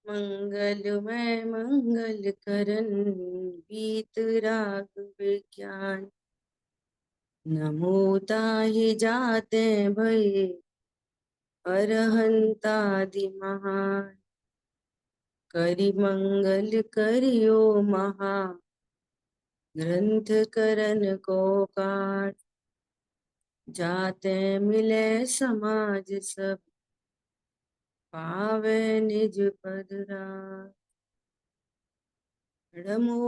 मंगलमय मंगल करन बीत राग विज्ञान। नमो ताहि जाते भये अरहंतादि महान। करि मंगल करियो महा ग्रंथ करन को काट। जाते मिले समाज सब पावे निज पद राज। नमो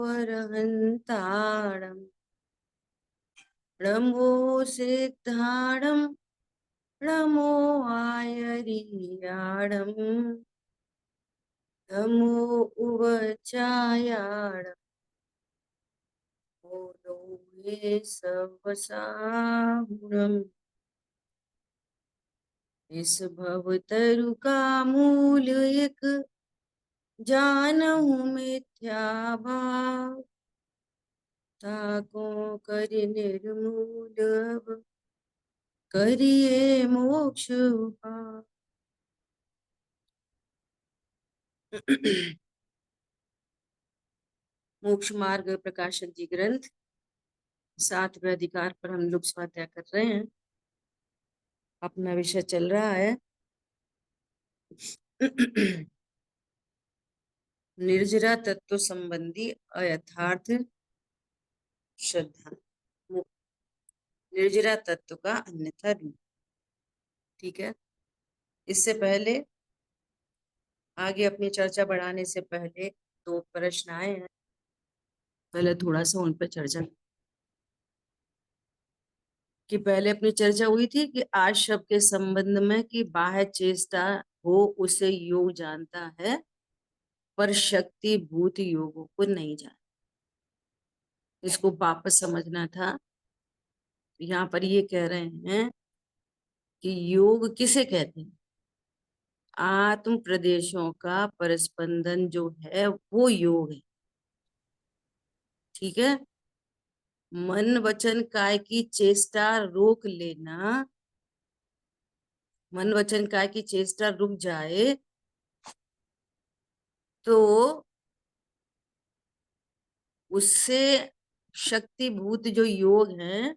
अरहंताणं नमो सिद्धाणं नमो आयरियाणं नमो उवचायाणं बोलो ये सवसाहुणम्। इस भवतरु का मूल एक जानहु मिथ्या भाव। ताको करि निर्मूल अब करिए मोक्ष उपाय। मोक्ष मार्ग प्रकाशक जी ग्रंथ 7वें अधिकार पर हम लोग स्वाध्याय कर रहे हैं। अपना विषय चल रहा है निर्जरा तत्व संबंधी अयथार्थ श्रद्धा। निर्जरा तत्व का अन्यथा रूप। ठीक है, इससे पहले आगे अपनी चर्चा बढ़ाने से पहले 2 प्रश्न आए हैं, पहले थोड़ा सा उन पर चर्चा। कि पहले अपनी चर्चा हुई थी कि आज शब्द के संबंध में कि बाह्य चेष्टा हो उसे योग जानता है पर शक्ति भूत योगों को नहीं जानता। इसको वापस समझना था। यहाँ पर ये कह रहे हैं कि योग किसे कहते हैं? आत्म प्रदेशों का परस्पंदन जो है वो योग है। ठीक है, मन वचन काय की चेष्टा रोक लेना, मन वचन काय की चेष्टा रुक जाए तो उससे शक्तिभूत जो योग है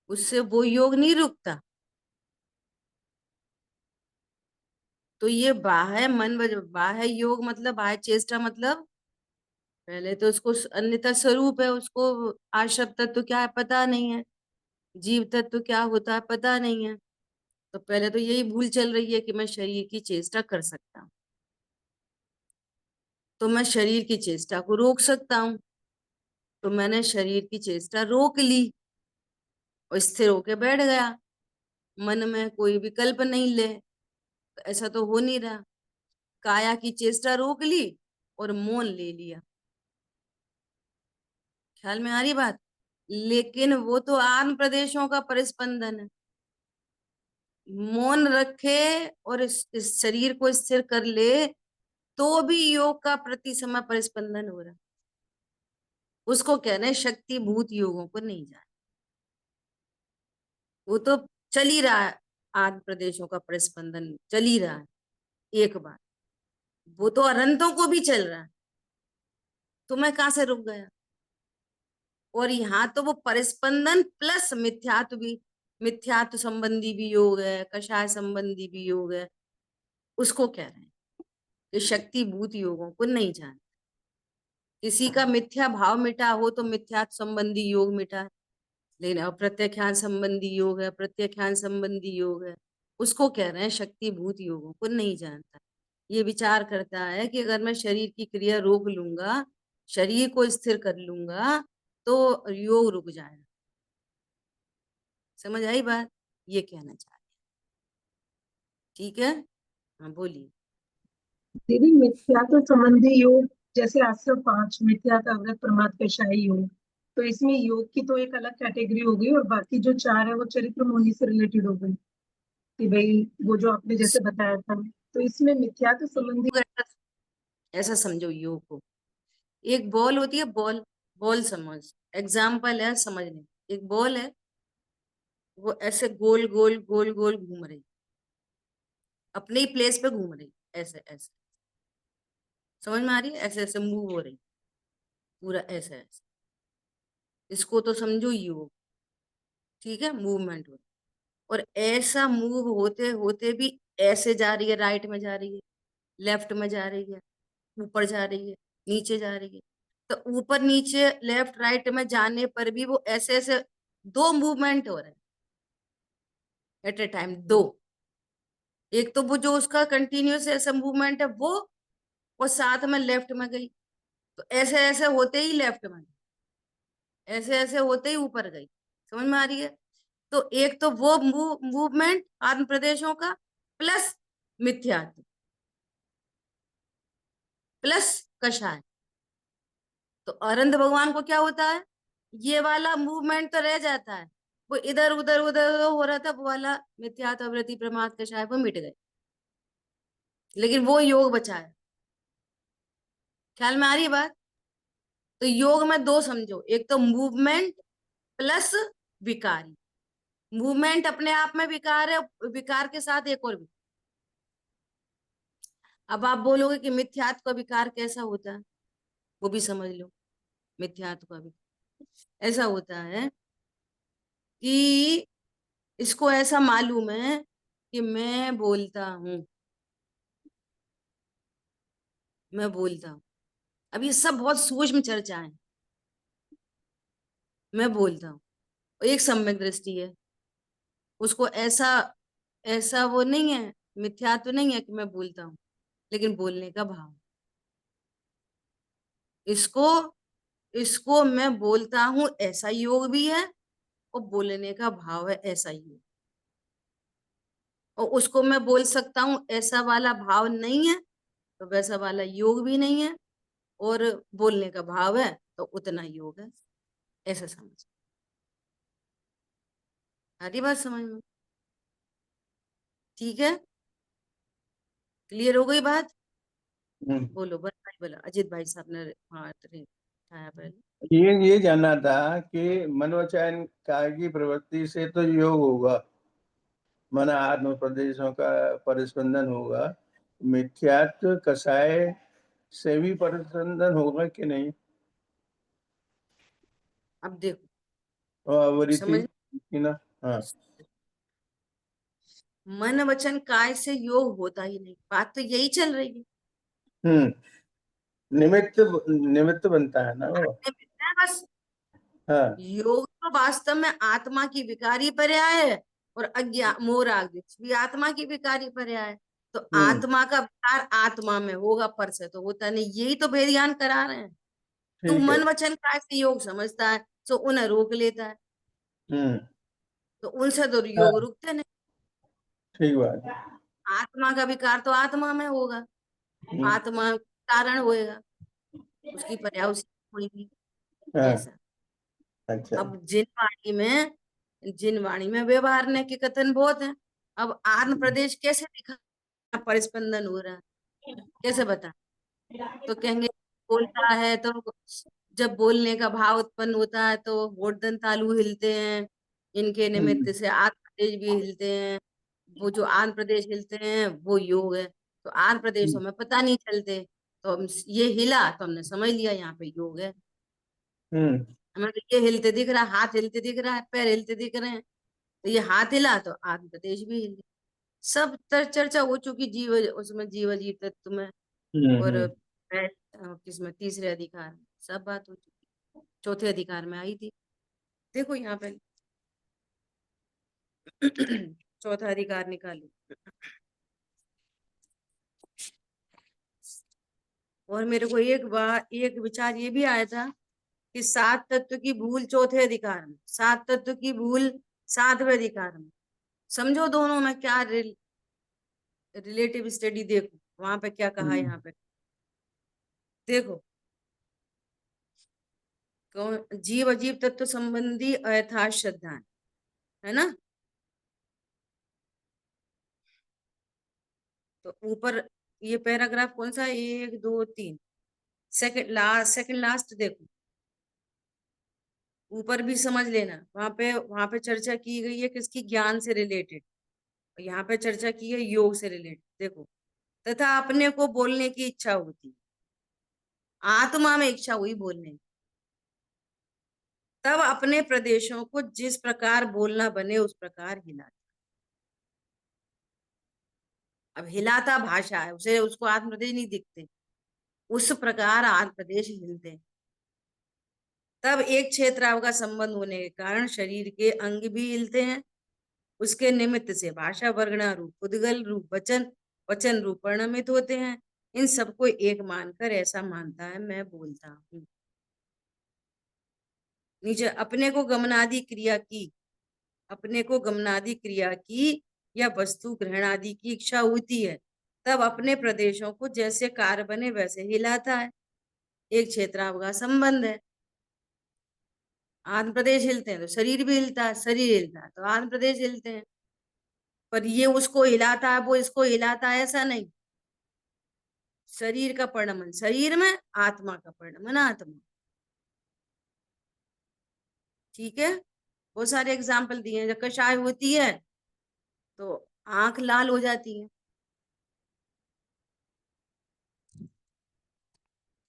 उससे वो योग नहीं रुकता। तो ये बाह्य मन बाह्य योग मतलब बाह्य चेष्टा मतलब पहले तो उसको अन्यथा स्वरूप है, उसको आशब तत्व क्या है पता नहीं है, जीव तत्व क्या होता है पता नहीं है। तो पहले तो यही भूल चल रही है कि मैं शरीर की चेष्टा कर सकता हूँ, तो मैं शरीर की चेष्टा को रोक सकता हूँ। तो मैंने शरीर की चेष्टा रोक ली और स्थिर होके बैठ गया, मन में कोई विकल्प नहीं ले। तो ऐसा तो हो नहीं रहा। काया की चेष्टा रोक ली और मौन ले लिया। ख्याल में आ रही बात? लेकिन वो तो आन प्रदेशों का परिस्पंदन है। मौन रखे और इस शरीर को स्थिर कर ले तो भी योग का प्रति समय परिस्पंदन हो रहा। उसको कहने शक्तिभूत योगों को नहीं जाना। वो तो चल ही रहा है, आन प्रदेशों का परिस्पंदन चल ही रहा है। एक बार वो तो अनंतों को भी चल रहा है, तो मैं कहां से रुक गया? और यहाँ तो वो परिस्पंदन प्लस मिथ्यात्व भी, मिथ्यात्व संबंधी भी योग है, कषाय संबंधी भी योग है। उसको कह रहे हैं कि शक्तिभूत योगों को नहीं जानता। किसी का मिथ्या भाव मिटा हो तो मिथ्यात्व संबंधी योग मिटा है, लेकिन अप्रत्यख्यान संबंधी योग है, प्रत्यख्यान संबंधी योग है। उसको कह रहे हैं शक्तिभूत योगों को नहीं जानता। ये विचार करता है कि अगर मैं शरीर की क्रिया रोक लूंगा, शरीर को स्थिर कर लूंगा तो योग रुक जाएगा। समझ आई बात? ये कहना चाह रहे हैं। ठीक है, हाँ बोलिए। दीदी, मिथ्यात्व संबंधी योग जैसे आश्रम 5 मिथ्यात्व अवृत प्रमाद कषाय योग, तो इसमें योग की तो एक अलग कैटेगरी हो गई और बाकी जो 4 है वो चरित्र मोनी से रिलेटेड हो गई कि भाई वो जो आपने जैसे बताया था। तो इसमें मिथ्यात्व संबंधी योग ऐसा समझो, योग को एक बॉल होती है, बॉल। बॉल समझ, एग्जाम्पल है समझने। एक बॉल है, वो ऐसे गोल गोल गोल गोल घूम रही, अपने ही प्लेस पे घूम रही, ऐसे ऐसे, समझ में आ रही है? ऐसे ऐसे मूव हो रही, पूरा ऐसे ऐसे, इसको तो समझो योग, ठीक है, मूवमेंट हो, और ऐसा मूव होते होते भी ऐसे जा रही है, राइट में जा रही है, लेफ्ट में जा रही है, ऊपर जा रही है, नीचे जा रही है। तो ऊपर नीचे लेफ्ट राइट में जाने पर भी वो ऐसे ऐसे दो मूवमेंट हो रहे हैं एट ए टाइम, दो। एक तो वो जो उसका कंटिन्यूस ऐसा मूवमेंट है वो, और साथ में लेफ्ट में गई, तो ऐसे ऐसे होते ही लेफ्ट में गई, ऐसे ऐसे होते ही ऊपर गई। समझ में आ रही है? तो एक तो वो मूवमेंट आत्म प्रदेशों का, प्लस मिथ्यात्व, प्लस कषाय। तो अरविंद भगवान को क्या होता है, ये वाला मूवमेंट तो रह जाता है, वो इधर उधर उधर उधर हो रहा था, वो वाला मिथ्यात्व वृत्ति प्रमाद कषाय वो मिट गए, लेकिन वो योग बचा है। ख्याल में आ रही है बात? तो योग में दो समझो, एक तो मूवमेंट प्लस विकारी। मूवमेंट अपने आप में विकार है, विकार के साथ एक और भी। अब आप बोलोगे कि मिथ्यात्व का विकार कैसा होता है, वो भी समझ लो। मिथ्यात्व का विकार ऐसा होता है कि इसको ऐसा मालूम है कि मैं बोलता हूं, मैं बोलता हूं। अब ये सब बहुत सूक्ष्म चर्चा है। मैं बोलता हूँ, एक सम्यक दृष्टि है, उसको ऐसा ऐसा वो नहीं है, मिथ्यात्व नहीं है कि मैं बोलता हूँ, लेकिन बोलने का भाव, इसको इसको मैं बोलता हूं ऐसा योग भी है, और बोलने का भाव है ऐसा योग। और उसको मैं बोल सकता हूँ ऐसा वाला भाव नहीं है, तो वैसा वाला योग भी नहीं है, और बोलने का भाव है तो उतना योग है। ऐसा समझ, आधी बात समझ में? ठीक है, क्लियर हो गई बात? हम्म। बोलो, बस भाई बोला, अजित भाई साहब ने हाथ उठाया पहले। ये जानना था कि मनोचयन काय की प्रवृत्ति से तो योग होगा, मन आत्म प्रदेशों का परिस्पंदन होगा, मिथ्यात्व कषाय से भी परिस्पंदन होगा कि नहीं? अब देखो, और आवृत्ति समझ, की ना। हाँ। मन वचन काय से योग होता ही नहीं, बात तो यही चल रही है। हम्म। निमित्त निमित्त बनता है ना वो। है बस। हाँ। योग तो वास्तव में आत्मा की विकारी पर्याय है, और अज्ञान मोह राग द्वेष भी आत्मा की विकारी पर्याय है। तो हम्म। आत्मा का विकार आत्मा में होगा, पर से तो होता नहीं, यही तो भेदियान करा रहे हैं। तू ठीक है। मन वचन काय से योग समझता है, तो उन्हें रोक लेता है, हम्म। तो उनसे तो योग हाँ, रुकते नहीं। ठीक बात है। आत्मा का विकार तो आत्मा में होगा, हम्म। आत्मा कारण होएगा, उसकी पर्याय उसी में होगी। हाँ। ऐसा। अच्छा। अब जिन वाणी में व्यवहारने के कथन बहुत है। अब आंध्र प्रदेश कैसे दिखा परिस्पंदन हो रहा है, कैसे बता? तो कहेंगे बोलता है तो जब बोलने का भाव उत्पन्न होता है तो गोवर्धन तालु हिलते हैं, इनके निमित्त हम्म। से आंध्र प्रदेश भी हिलते हैं। वो जो आंध्र प्रदेश हिलते हैं वो योग है। तो आंध्र प्रदेशों में पता नहीं चलते, तो हम ये हिला तो हमने समझ लिया यहाँ पे योग है। हम्म। हमें तो ये हिलते दिख रहा है, हाथ हिलते दिख रहा है, पैर हिलते दिख रहे हैं, तो ये हाथ हिला तो आंध्र प्रदेश भी हिल। सब चर्चा हो चुकी जीव, उसमें जीव जीव तत्व में, हम्म। और किसमें तीसरे अधिकार में सब बात हो चुकी, चौथे अधिकार में आई थी। देखो यहाँ पे चौथा अधिकार निकालो। और मेरे को एक बार एक विचार ये भी आया था कि सात तत्व की भूल चौथे अधिकार में, सात तत्व की भूल सातवें अधिकार में। समझो दोनों में क्या रिलेटिव स्टडी, देखो वहां पे क्या कहा, हम्म। यहाँ पे देखो। जीव अजीव तत्व संबंधी अयथार्थ श्रद्धा है ना। तो ऊपर ये पैराग्राफ कौन सा, एक दो तीन, सेकंड लास्ट देखो, ऊपर भी समझ लेना। वहां पे चर्चा की गई है किसकी, ज्ञान से रिलेटेड, यहाँ पे चर्चा की है योग से रिलेटेड। देखो, तथा अपने को बोलने की इच्छा होती, आत्मा में इच्छा हुई बोलने की, तब अपने प्रदेशों को जिस प्रकार बोलना बने उस प्रकार हिलाता। अब हिलाता भाषा है, उसे उसको आंध्र प्रदेश नहीं दिखते, उस प्रकार आंध्र प्रदेश हिलते हैं। तब एक क्षेत्राव का संबंध होने के कारण शरीर के अंग भी हिलते हैं। उसके निमित्त से भाषा वर्गणा रूप उद्गल रूप वचन, वचन रूप परिणमित होते हैं। इन सबको एक मानकर ऐसा मानता है मैं बोलता हूँ। नीचे अपने को गमनादि क्रिया की, अपने को गमनादि क्रिया की या वस्तु ग्रहण आदि की इच्छा होती है, तब अपने प्रदेशों को जैसे कार्य बने वैसे हिलाता है। एक क्षेत्राव का संबंध है। आंध्र प्रदेश हिलते हैं तो शरीर भी हिलता है, शरीर हिलता है तो आंध्र प्रदेश हिलते हैं। पर ये उसको हिलाता है, वो इसको हिलाता है, ऐसा नहीं। शरीर का परिणमन शरीर में, आत्मा का परिणमन आत्मा। ठीक है, बहुत सारे एग्जाम्पल दिए हैं। जब कषाय होती है तो आंख लाल हो जाती है।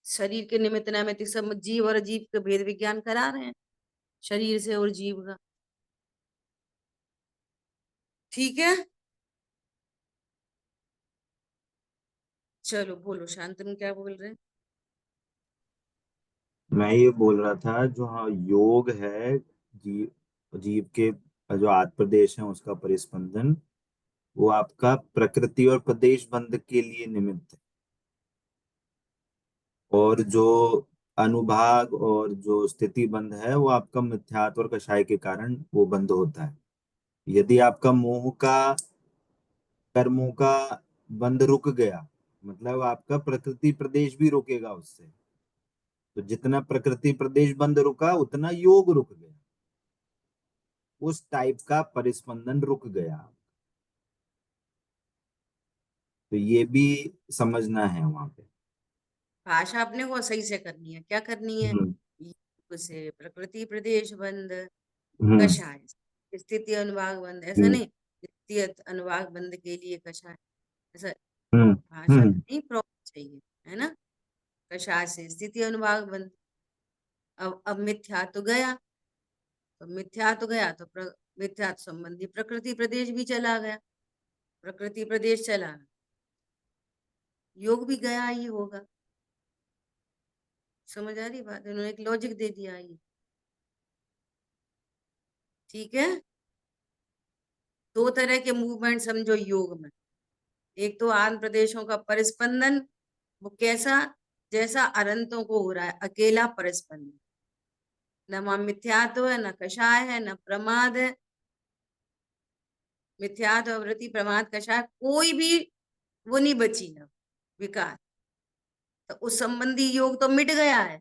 शरीर के निमित्त नैमित्तिक सब जीव और जीव के भेद विज्ञान करा रहे हैं, शरीर से और जीव का। ठीक है, चलो बोलो शांतनु, क्या बोल रहे हैं? मैं ये बोल रहा था जो हाँ योग है, जीव जीव के जो आत्म प्रदेश है उसका परिस्पंदन, वो आपका प्रकृति और प्रदेश बंध के लिए निमित्त है। और जो अनुभाग और जो स्थिति बंध है वो आपका मिथ्यात्व और कषाय के कारण वो बंद होता है। यदि आपका मोह का कर्मों का बंध रुक गया, मतलब आपका प्रकृति प्रदेश भी रुकेगा उससे। तो जितना प्रकृति प्रदेश बंद रुका उतना योग रुक गया, उस टाइप का परिस्पंदन रुक गया। तो ये भी समझना है वहां पे। भाषा अपने को सही से करनी है। क्या करनी है? हम्म योग से प्रकृति प्रदेश बंद, हम्म कषाय स्थिति अनुभाग बंद, ऐसा हम्म नहीं स्थिति अनुभाग बंद के लिए कषाय, ऐसा हम्म भाषा हम्म नहीं प्रॉपर चाहिए, है ना। कषाय से स्थिति अनुभाग बंद। अब मिथ्या तो गया, तो मिथ्या तो गया तो मिथ्या संबंधी प्रकृति प्रदेश भी चला गया, प्रकृति प्रदेश चला गया, योग भी गया ही होगा। समझ आ रही बात? उन्होंने एक लॉजिक दे दिया ये। ठीक है, दो तरह के मूवमेंट समझो योग में। एक तो आंध्र प्रदेशों का परिस्पंदन, वो कैसा, जैसा अनंतों को हो रहा है, अकेला परिस्पंदन। न वहां मिथ्यात्व है, न कषाय है, न प्रमाद है। मिथ्यात्व वृत्ति प्रमाद कषाय कोई भी वो नहीं बची ना विकार। तो उस संबंधी योग तो मिट गया है,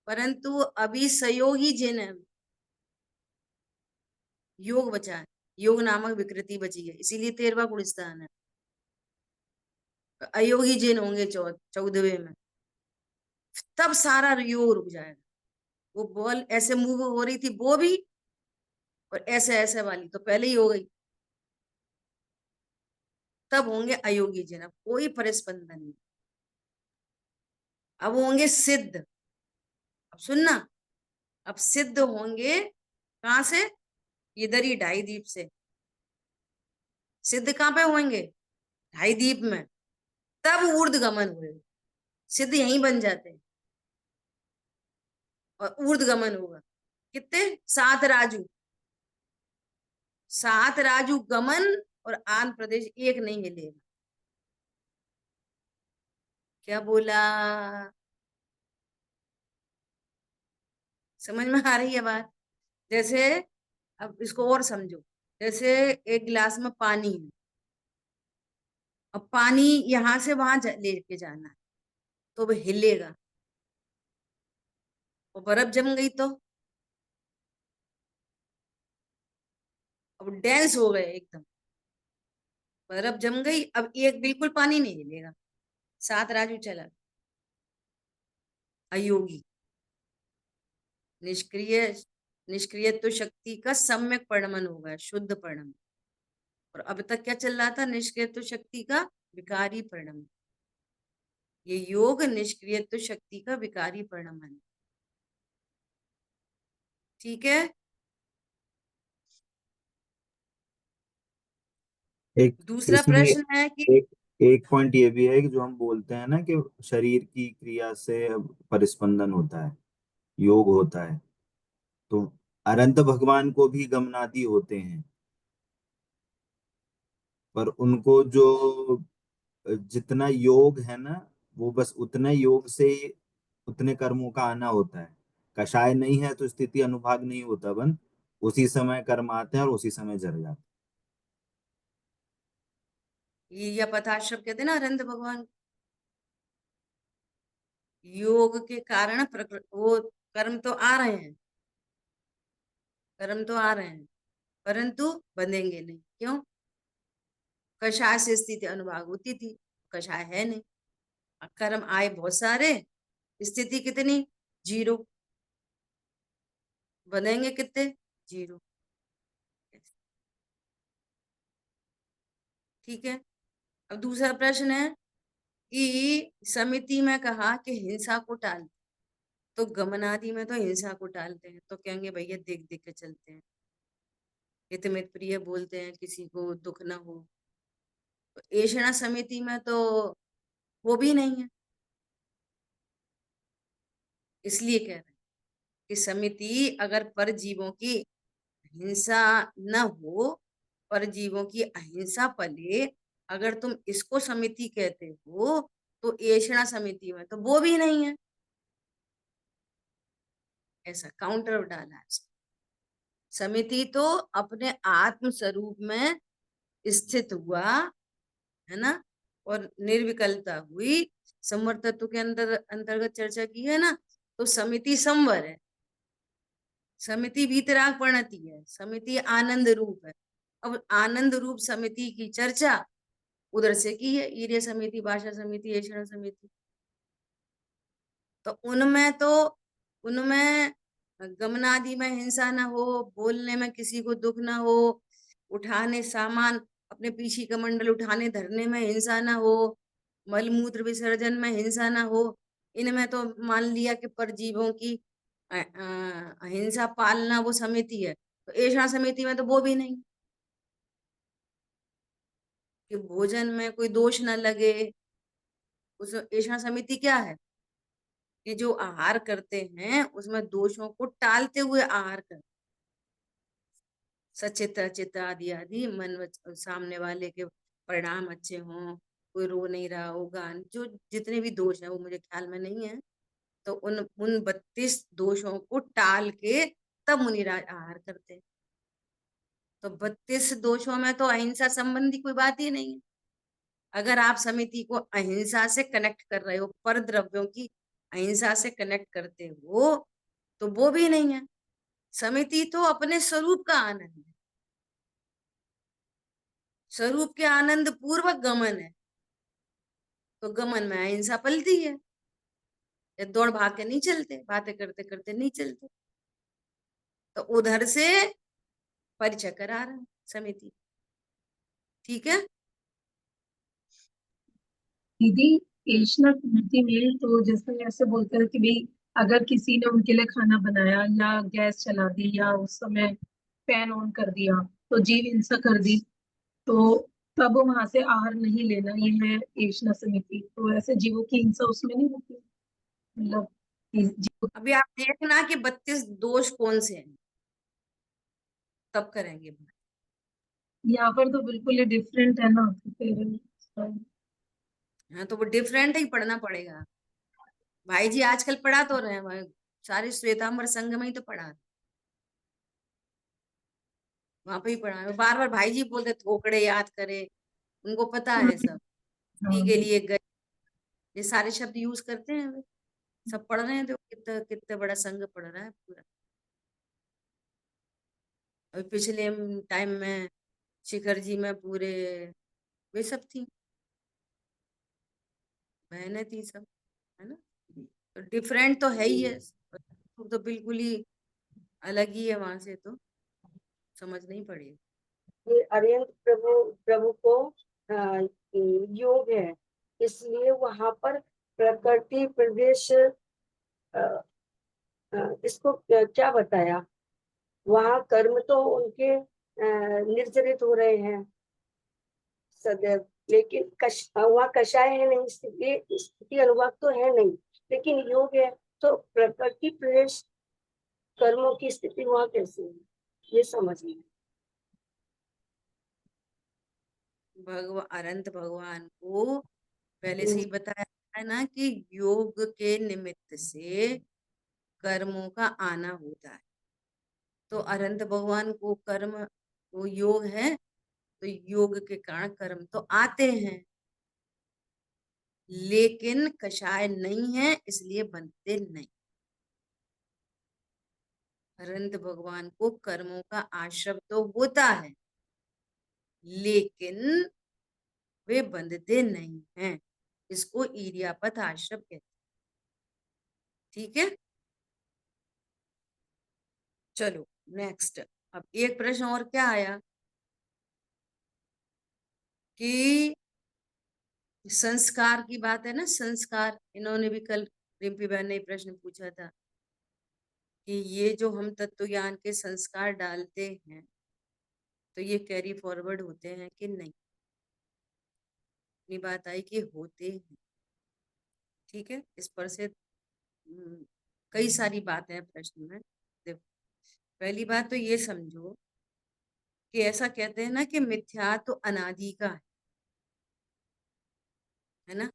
परंतु अभी सहयोगी जिन है, योग बचा है, योग नामक विकृति बची है, इसीलिए 13वां गुण स्थान है। अयोगी जिन होंगे 14वें में, तब सारा योग रुक जाएगा। वो बॉल ऐसे मूव हो रही थी वो भी, और ऐसे ऐसे वाली तो पहले ही हो गई, तब होंगे अयोगी जिन। अब कोई परिस्पंदन नहीं। अब होंगे सिद्ध। अब सुनना, अब सिद्ध होंगे कहां से? इधर ही ढाई दीप से। सिद्ध कहां पे होंगे? ढाई दीप में। तब ऊर्ध्व गमन हुए, सिद्ध यहीं बन जाते हैं और ऊर्ध्व गमन होगा। कितने? 7 राजू, 7 राजू गमन, और आंध्र प्रदेश एक नहीं मिलेगा। क्या बोला? समझ में आ रही है बात? जैसे अब इसको और समझो, जैसे एक गिलास में पानी है, अब पानी यहां से वहां लेके जाना है, तो वो हिलेगा। और बर्फ जम गई तो अब डेंस हो गए एकदम, बर्फ जम गई, अब एक बिल्कुल पानी नहीं हिलेगा। 7 राजू चला, अयोगी। निष्क्रिय, निष्क्रियत्व शक्ति का सम्यक परिणमन होगा, शुद्ध परिणमन। और अब तक क्या चल रहा था? निष्क्रियत्व शक्ति का विकारी परिणाम। ये योग निष्क्रियत्व शक्ति का विकारी परिणाम है। ठीक है। एक दूसरा इसमें प्रश्न है कि एक एक पॉइंट ये भी है कि जो हम बोलते हैं ना कि शरीर की क्रिया से परिस्पंदन होता है, योग होता है, तो अनंत भगवान को भी गमनादि होते हैं, पर उनको जो जितना योग है ना, वो बस उतने योग से उतने कर्मों का आना होता है। कषाय नहीं है तो स्थिति अनुभाग नहीं होता बन, उसी समय कर्म आते हैं और उसी समय जर जाते ये या पथाश्रम कहते हैं ना अनंत भगवान। योग के कारण वो कर्म तो आ रहे हैं, कर्म तो आ रहे हैं, परंतु बंधेंगे नहीं। क्यों? कषाय से स्थिति अनुभाग होती थी, कषाय है नहीं। कर्म आए बहुत सारे, स्थिति कितनी? 0। बनेंगे कितने? 0। ठीक है। अब दूसरा प्रश्न है कि समिति में कहा कि हिंसा को टाल, तो गमनादि में तो हिंसा को टालते हैं, तो कहेंगे भैया देख देख के चलते हैं, हितमित प्रिय बोलते हैं, किसी को दुख ना हो। तो ऐषणा समिति में तो वो भी नहीं है, इसलिए कह रहे हैं कि समिति अगर परजीवों की हिंसा न हो, परजीवों की अहिंसा पले, अगर तुम इसको समिति कहते हो, तो ऐषणा समिति में तो वो भी नहीं है। ऐसा काउंटर डाला है। समिति तो अपने आत्म स्वरूप में स्थित हुआ है ना, और निर्विकलता हुई। संवर तत्व के अंतर्गत चर्चा की है ना, तो समिति संवर है, समिति वीतराग प्रणति है, समिति आनंद रूप है। अब आनंद रूप समिति की चर्चा उधर से की है, ईर्य समिति, भाषा समिति, ऐषण समिति। तो उनमें गमनादि में हिंसा ना हो, बोलने में किसी को दुख ना हो, उठाने सामान अपने पीछे कमंडल उठाने धरने में हिंसा ना हो, मलमूत्र विसर्जन में हिंसा ना हो। इनमें तो मान लिया कि परजीवों की अहिंसा पालना वो समिति है, तो ऐषणा समिति में तो वो भी नहीं, कि भोजन में कोई दोष न लगे। उस ऐषणा समिति क्या है कि जो आहार करते हैं उसमें दोषों को टालते हुए आहार कर, सचित्र अचित्र आदि आदि मन सामने वाले के परिणाम अच्छे हों, कोई रो नहीं रहा हो, गान जो जितने भी दोष हैं वो मुझे ख्याल में नहीं है, तो उन 32 दोषों को टाल के तब मुनिराज आहार करते हैं। तो 32 दोषों में तो अहिंसा संबंधी कोई बात ही नहीं है। अगर आप समिति को अहिंसा से कनेक्ट कर रहे हो, पर द्रव्यों की अहिंसा से कनेक्ट करते हो, तो वो भी नहीं है। समिति तो अपने स्वरूप का आनंद है, स्वरूप के आनंद पूर्वक गमन है, तो गमन में अहिंसा पलती है। ये दौड़ भाग के नहीं चलते, बातें करते करते नहीं चलते। तो उधर से परिचय करा रहा है समिति। ठीक है। दीदी, ऐषणा समिति में तो जैसे ऐसे बोलते हैं कि भाई अगर किसी ने उनके लिए खाना बनाया या गैस चला दी या उस समय फैन ऑन कर दिया तो जीव हिंसा कर दी, तो तब वहां से आहार नहीं लेना, ये है ऐषणा समिति। तो ऐसे जीवों की हिंसा उसमें नहीं होती, मतलब अभी आप देखना कि 32 दोष कौन से हैं, तब करेंगे बात। यहाँ पर तो बिल्कुल ही डिफरेंट है ना, तो फिर हाँ, तो वो डिफरेंट ही पढ़ना पड़ेगा। भाई जी आजकल पढ़ा तो रहे हैं भाई, सारे श्वेतांबर संघ में ही तो पढ़ा, वहां पे ही पढ़ा है। बार बार भाई जी बोलते थोकड़े याद करे, उनको पता है सब। टी के हाँ, लिए गए, ये सारे शब्द यूज करते हैं वे। सब पढ़ रहे हैं, तो कितना कितना बड़ा संघ पढ़ रहा है पूरा। और पिछले टाइम में शिखर जी में पूरे वे सब थी, बहनें थी सब, है ना। तो डिफरेंट तो है ही है, तो बिल्कुल ही अलग ही है, वहां से तो समझ नहीं पड़ेगी। ये अरिहंत प्रभु प्रभु को योग है, इसलिए वहां पर प्रकृति प्रदेश इसको क्या बताया, वहां कर्म तो उनके निर्जरित हो रहे हैं सदैव, लेकिन वहाँ कषाय है नहीं, स्थिति अनुभाग तो है नहीं, लेकिन योग है, तो प्रकृति प्रदेश कर्मों की स्थिति वहाँ कैसे है, ये समझिए। अनंत भगवान को पहले से ही बताया है ना कि योग के निमित्त से कर्मों का आना होता है। तो अनंत भगवान को कर्म वो योग है, तो योग के कारण कर्म तो आते हैं, लेकिन कषाय नहीं है इसलिए बनते नहीं। अनंत भगवान को कर्मों का आश्रय तो होता है, लेकिन वे बंधते नहीं हैं। इसको ईर्यापत आश्रय कहते हैं। ठीक है, चलो नेक्स्ट। अब एक प्रश्न और क्या आया कि संस्कार की बात है ना, संस्कार। इन्होंने भी कल रिम्पी बहन ने प्रश्न पूछा था कि ये जो हम तत्व ज्ञान के संस्कार डालते हैं तो ये कैरी फॉरवर्ड होते हैं कि नहीं। अपनी बात आई कि होते हैं। ठीक है, इस पर से कई सारी बातें हैं प्रश्न में। देखो, पहली बात तो ये समझो कि ऐसा कहते हैं ना कि मिथ्या तो अनादि का है ना,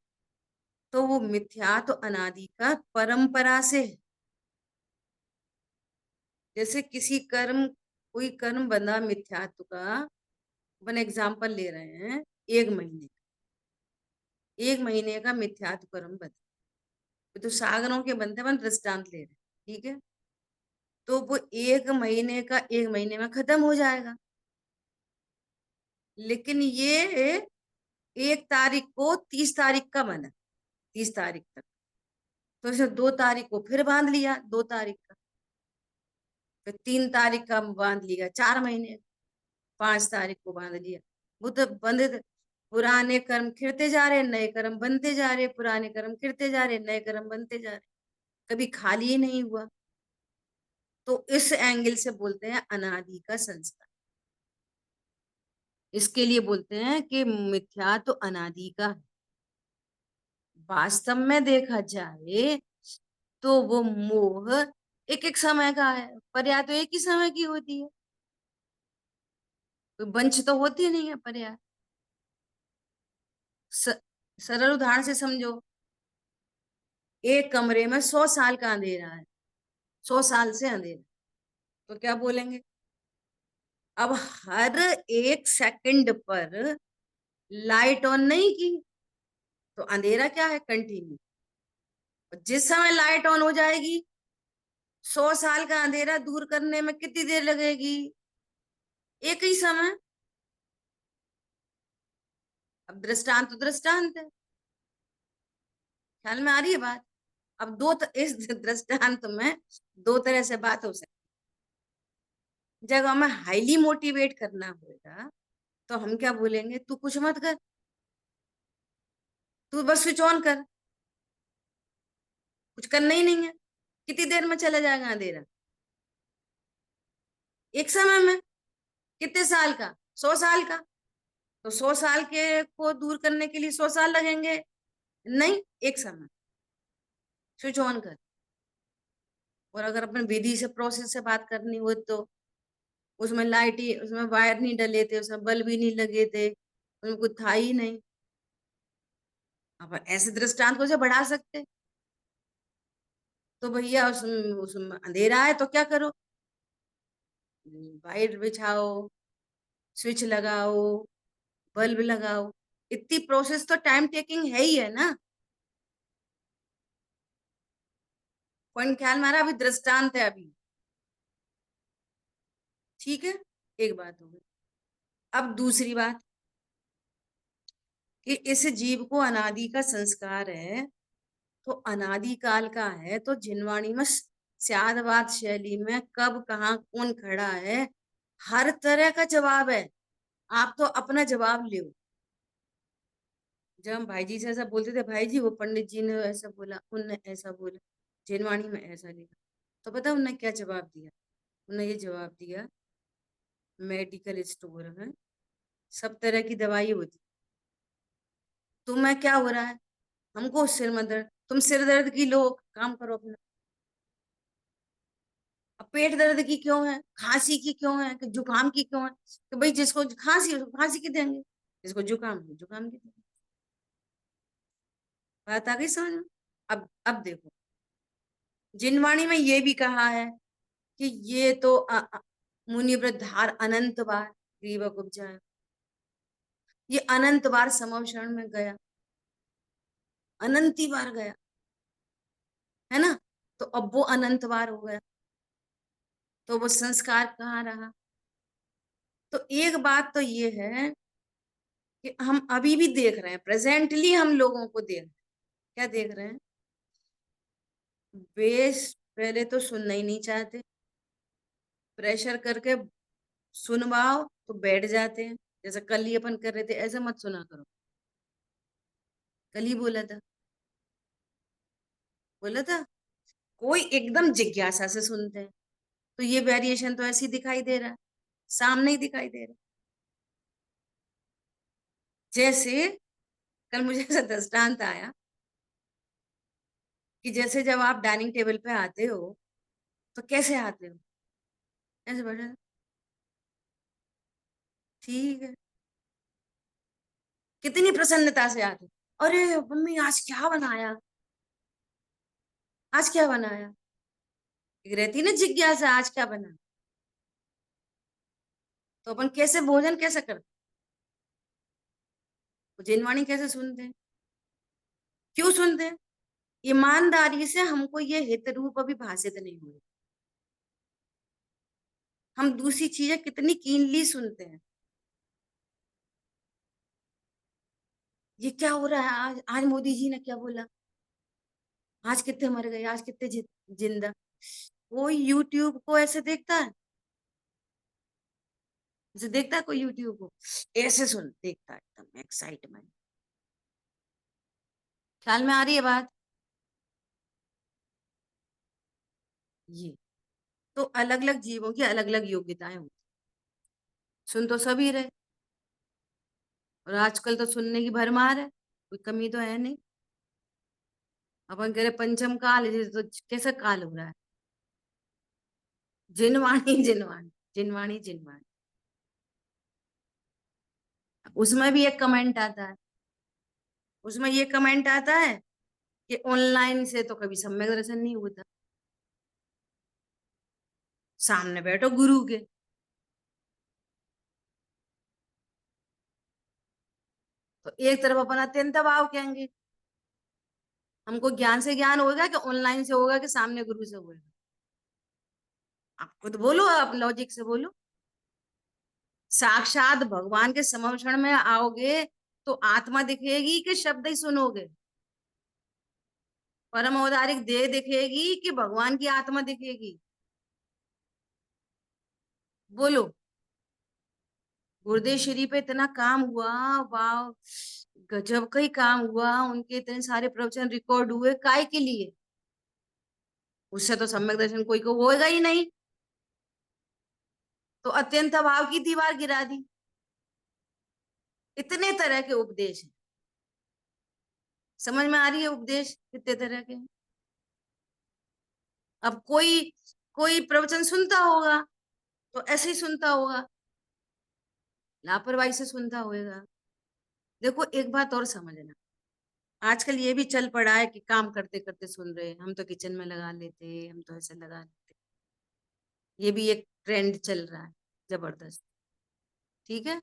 तो वो मिथ्या तो अनादि का परंपरा से है। जैसे किसी कर्म, कोई कर्म बंधा मिथ्यात्व का, अपन एग्जाम्पल ले रहे हैं, 1 महीने का मिथ्यात्व कर्म बंधा, तो सागरों के बनते अपन दृष्टांत ले रहे हैं। ठीक है, तो वो 1 महीने का 1 महीने में खत्म हो जाएगा, लेकिन ये 1 तारीख को 30 तारीख का बना, 30 तारीख तक, तो इसे 2 तारीख को फिर बांध लिया, 2 तारीख का, फिर 3 तारीख का बांध लिया 4 महीने, 5 तारीख को बांध लिया। वो तो बंधे, पुराने कर्म खिरते जा रहे, नए कर्म बनते जा रहे, पुराने कर्म खिरते जा रहे, नए कर्म बनते जा रहे, कभी खाली ही नहीं हुआ। तो इस एंगल से बोलते हैं अनादि का संस्कार। इसके लिए बोलते हैं कि मिथ्या तो अनादि का है। वास्तव में देखा जाए तो वो मोह एक एक समय का है, पर्याय तो एक ही समय की होती है, कोई वंश तो होती नहीं है पर्याय। सरल उदाहरण से समझो, एक कमरे में 100 साल का अंधेरा है, 100 साल से अंधेरा, तो क्या बोलेंगे। अब हर 1 सेकंड पर लाइट ऑन नहीं की तो अंधेरा क्या है, कंटिन्यू। जिस समय लाइट ऑन हो जाएगी, 100 साल का अंधेरा दूर करने में कितनी देर लगेगी, एक ही समय। अब दृष्टांत तो दृष्टांत है, ख्याल में आ रही है बात। अब इस दृष्टांत में 2 तरह से बात हो सकती है। जब हमें हाईली मोटिवेट करना होगा तो हम क्या बोलेंगे, तू कुछ मत कर, तू बस स्विच ऑन कर, कुछ करना ही नहीं है। कितनी देर में चला जाएगा अंधेरा, एक समय में। कितने साल का, 100 साल का, तो 100 साल के को दूर करने के लिए 100 साल लगेंगे, नहीं, एक समय, स्विच ऑन कर। और अगर अपन विधि से, प्रोसेस से बात करनी हो तो उसमें लाइट ही, उसमें वायर नहीं डले थे, उसमें बल्ब ही नहीं लगे थे, उसमें कुछ था ही नहीं। अब ऐसे दृष्टांत को से बढ़ा सकते, तो भैया उसमें अंधेरा है तो क्या करो, वायर बिछाओ, स्विच लगाओ, बल्ब लगाओ। इतनी प्रोसेस तो टाइम टेकिंग है ही है ना। पॉइंट ख्याल में आ रहा, अभी दृष्टांत है अभी। ठीक है, एक बात हो गई। अब दूसरी बात कि इस जीव को अनादि का संस्कार है, तो अनादि काल का है, तो जिनवाणी में स्यादवाद शैली में कब कहाँ कौन खड़ा है, हर तरह का जवाब है। आप तो अपना जवाब लो, जब हम भाई जी से ऐसा बोलते थे, भाई जी वो पंडित जी ने ऐसा बोला, उनने ऐसा बोला, जिनवाणी में ऐसा लिखा, तो पता उन्होंने क्या जवाब दिया? उन्होंने ये जवाब दिया, मेडिकल स्टोर है, सब तरह की दवाई होती, तुम्हें क्या हो रहा है? हमको सिर में दर्द, तुम सिर दर्द की लो, काम करो अपना। अब पेट दर्द की क्यों है, खांसी की क्यों है, कि जुकाम की क्यों है? कि भाई जिसको खांसी है उसको खांसी की देंगे, जिसको जुकाम है जुकाम की देंगे। बात आ गई समझ में? अब देखो, जिनवाणी में ये भी कहा है कि ये तो मुनि वृद्धार अनंत बार ग्रीवक उपजाए, ये अनंत बार समव शरण में गया, अनंती बार गया, है ना? तो अब वो अनंत बार हो गया, तो वो संस्कार कहाँ रहा? तो एक बात तो ये है कि हम अभी भी देख रहे हैं, प्रेजेंटली हम लोगों को देख रहे हैं, क्या देख रहे हैं? वे पहले तो सुनना ही नहीं चाहते, प्रेशर करके सुनवाओ तो बैठ जाते हैं। जैसे कल ही अपन कर रहे थे, ऐसे मत सुना करो, कल ही बोला था कोई एकदम जिज्ञासा से सुनते हैं, तो ये वेरिएशन तो ऐसे ही दिखाई दे रहा है, सामने ही दिखाई दे रहा है। जैसे कल मुझे ऐसा दृष्टांत आया कि जैसे जब आप डाइनिंग टेबल पे आते हो तो कैसे आते हो? ऐसे बैठे, ठीक है, कितनी प्रसन्नता से आते हो, अरे मम्मी आज क्या बनाया, आज क्या बनाया? एक रहती ना जिज्ञासा, आज क्या बना? तो अपन कैसे भोजन कैसे करते? जिनवाणी कैसे सुनते हैं? क्यों सुनते हैं? ईमानदारी से हमको ये हित रूप अभी भाषित नहीं हुए, हम दूसरी चीजें कितनी कीनली सुनते हैं। ये क्या हो रहा है आज, आज मोदी जी ने क्या बोला, आज कितने मर गए, आज कितने जिंदा? कोई यूट्यूब को ऐसे देखता है? ऐसे देखता है कोई यूट्यूब को? ऐसे सुन देखता है, एकदम एक्साइटमेंट। ख्याल में आ रही है बात? ये तो अलग अलग जीवों की अलग अलग योग्यताएं होती, सुन तो सभी रहे, और आजकल तो सुनने की भरमार है, कोई कमी तो है नहीं। अपन कह रहे पंचम काल, जैसे तो कैसा काल हो रहा है? जिनवाणी जिनवाणी जिनवाणी जिनवाणी। उसमें भी एक कमेंट आता है, उसमें ये कमेंट आता है कि ऑनलाइन से तो कभी सम्यक दर्शन नहीं होता, सामने बैठो गुरु के। तो एक तरफ अपन अत्यंत भाव कहेंगे, हमको ज्ञान से ज्ञान होगा कि ऑनलाइन से होगा कि सामने गुरु से होगा? आप खुद बोलो, आप लॉजिक से बोलो। साक्षात भगवान के समक्षण में आओगे तो आत्मा दिखेगी कि शब्द ही सुनोगे? परम औदारिक देह दिखेगी कि भगवान की आत्मा दिखेगी? बोलो। गुरुदेव श्री पे इतना काम हुआ, वाह, गजब का ही काम हुआ, उनके इतने सारे प्रवचन रिकॉर्ड हुए, काय के लिए? उससे तो सम्यक दर्शन कोई को होएगा ही नहीं, तो अत्यंत भाव की दीवार गिरा दी। इतने तरह के उपदेश हैं, समझ में आ रही है उपदेश कितने तरह के हैं? अब कोई कोई प्रवचन सुनता होगा तो ऐसे ही सुनता होगा, लापरवाही से सुनता होगा। देखो एक बात और समझना, आजकल ये भी चल पड़ा है कि काम करते करते सुन रहे हैं, हम तो किचन में लगा लेते, हम तो ऐसे लगा लेते, ये भी एक ट्रेंड चल रहा है जबरदस्त, ठीक है?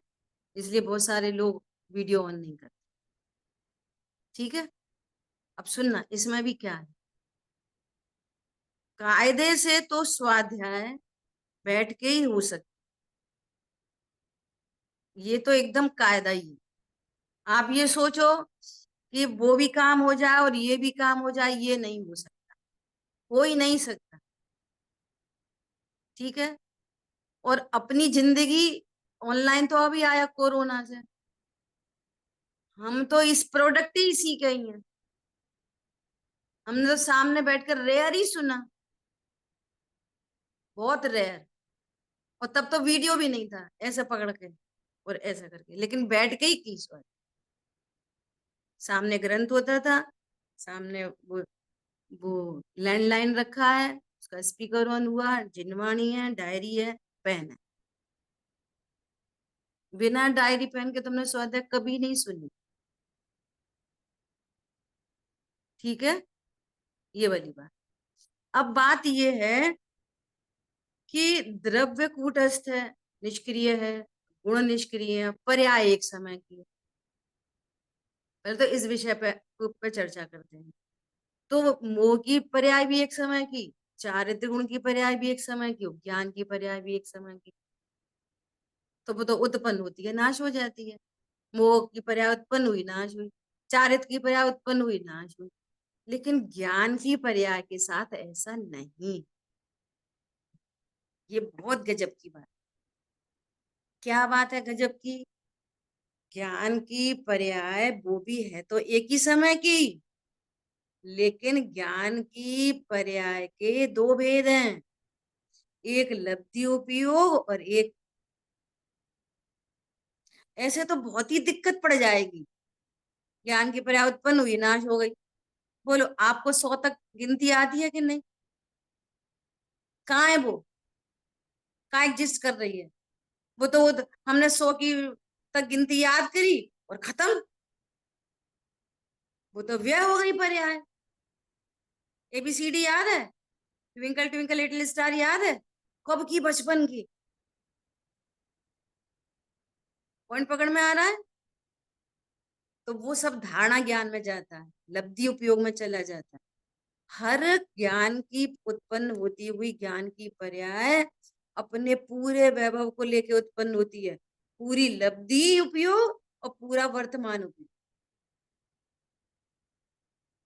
इसलिए बहुत सारे लोग वीडियो ऑन नहीं करते, ठीक है? अब सुनना, इसमें भी क्या है, कायदे से तो स्वाध्याय बैठ के ही हो सकता, ये तो एकदम कायदा ही है। आप ये सोचो कि वो भी काम हो जाए और ये भी काम हो जाए, ये नहीं हो सकता, हो ही नहीं सकता, ठीक है? और अपनी जिंदगी, ऑनलाइन तो अभी आया कोरोना से, हम तो इस प्रोडक्ट ही सीखे ही हैं। हमने तो सामने बैठकर रेयर ही सुना, बहुत रेयर। और तब तो वीडियो भी नहीं था, ऐसे पकड़ के और ऐसा करके, लेकिन बैठ के ही की सवाल। सामने ग्रंथ होता था, सामने वो लैंडलाइन रखा है, उसका स्पीकर ऑन हुआ, जिनवाणी है, डायरी है, पेन है। बिना डायरी पेन के तुमने स्वाध्याय कभी नहीं सुनी, ठीक है? ये वाली बात। अब बात ये है कि द्रव्य कूटस्थ है, निष्क्रिय है, गुण निष्क्रिय है, पर्याय एक समय की है। पहले तो इस विषय पे चर्चा करते हैं। तो मोह की पर्याय भी एक समय की, चारित्र गुण की पर्याय भी एक समय की, ज्ञान की पर्याय भी एक समय की। तो वो तो उत्पन्न होती है, नाश हो जाती है। मोह की पर्याय उत्पन्न हुई, नाश हुई। चारित्र की पर्याय उत्पन्न हुई, नाश हुई। लेकिन ज्ञान की पर्याय के साथ ऐसा नहीं। ये बहुत गजब की बात। क्या बात है गजब की? ज्ञान की पर्याय वो भी है तो एक ही समय की, लेकिन ज्ञान की पर्याय के दो भेद हैं, एक लब्धि उपयोग और एक। ऐसे तो बहुत ही दिक्कत पड़ जाएगी। ज्ञान की पर्याय उत्पन्न हुई, नाश हो गई। बोलो आपको 100 तक गिनती आती है कि नहीं? कहाँ है वो? कहाँ एग्जिस्ट कर रही है वो? तो हमने 100 की तक गिनती याद करी और खत्म। वो तो व्यय हो गई पर्याय। ABCD याद है? ट्विंकल ट्विंकल लिटिल स्टार याद है? कब की? बचपन की। पॉइंट पकड़ में आ रहा है? तो वो सब धारणा ज्ञान में जाता है, लब्धि उपयोग में चला जाता है। हर ज्ञान की उत्पन्न होती हुई ज्ञान की पर्याय अपने पूरे वैभव को लेके उत्पन्न होती है, पूरी लब्धि उपयोग और पूरा वर्तमान उपयोग।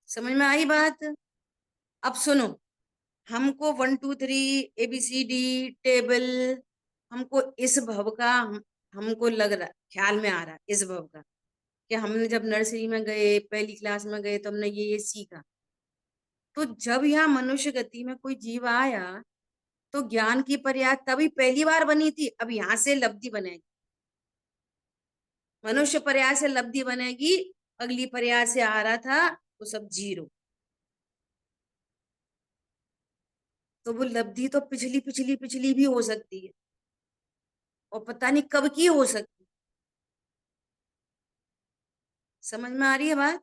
समझ में आई बात? अब सुनो, हमको 1 2 3 ABCD टेबल, हमको इस भव का हमको लग रहा, ख्याल में आ रहा इस भव का कि हमने जब नर्सरी में गए, पहली क्लास में गए, तो हमने ये सीखा। तो जब यहाँ मनुष्य गति में कोई जीव आया तो ज्ञान की पर्याय तभी पहली बार बनी थी, अब यहाँ से लब्धि बनेगी। मनुष्य पर्याय से लब्धि बनेगी, अगली पर्याय से आ रहा था वो सब जीरो। तो वो लब्धि तो पिछली पिछली पिछली भी हो सकती है और पता नहीं कब की हो सकती। समझ में आ रही है बात?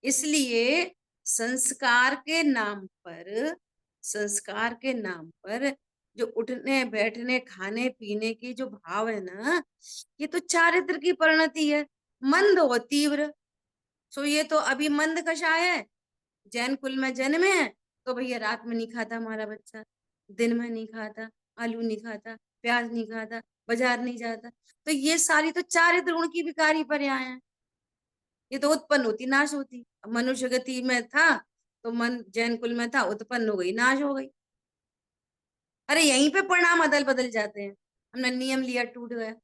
इसलिए संस्कार के नाम पर, संस्कार के नाम पर जो उठने बैठने खाने पीने की जो भाव है ना, ये तो चारित्र की परिणति है, मंद और तीव्र। सो ये तो अभी मंद कषाय है, जैन कुल में जन्मे है, तो भैया रात में नहीं खाता हमारा बच्चा, दिन में नहीं खाता, आलू नहीं खाता, प्याज नहीं खाता, बाजार नहीं जाता। तो ये सारी तो चारित्र गुण की विकारी पर्याय है। ये तो उत्पन्न होती, नाश होती। अब मनुष्य गति में था तो मन जैन कुल में था, उत्पन्न हो गई, नाश हो गई। अरे यहीं पे परिणाम अदल बदल जाते हैं। हमने नियम लिया, टूट गया।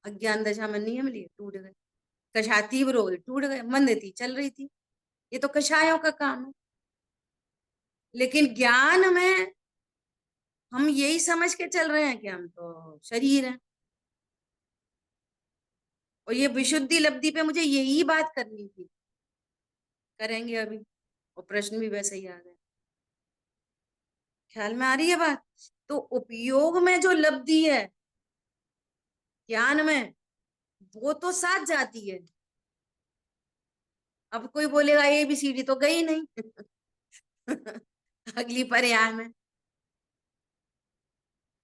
अज्ञान दशा में नियम लिए, टूट गए। कषाय तीव्र हो गई, टूट गए। मंद थी, चल रही थी। ये तो कषायों का काम है। लेकिन ज्ञान में हम यही समझ के चल रहे हैं कि हम तो शरीर हैं। और ये विशुद्धि लब्धि पे मुझे यही बात करनी थी, करेंगे अभी। और प्रश्न भी वैसे ही आ गए। ख्याल में आ रही है बात? तो उपयोग में जो लब्धि है ज्ञान में, वो तो साथ जाती है। अब कोई बोलेगा ABCD तो गई नहीं अगली पर्याय में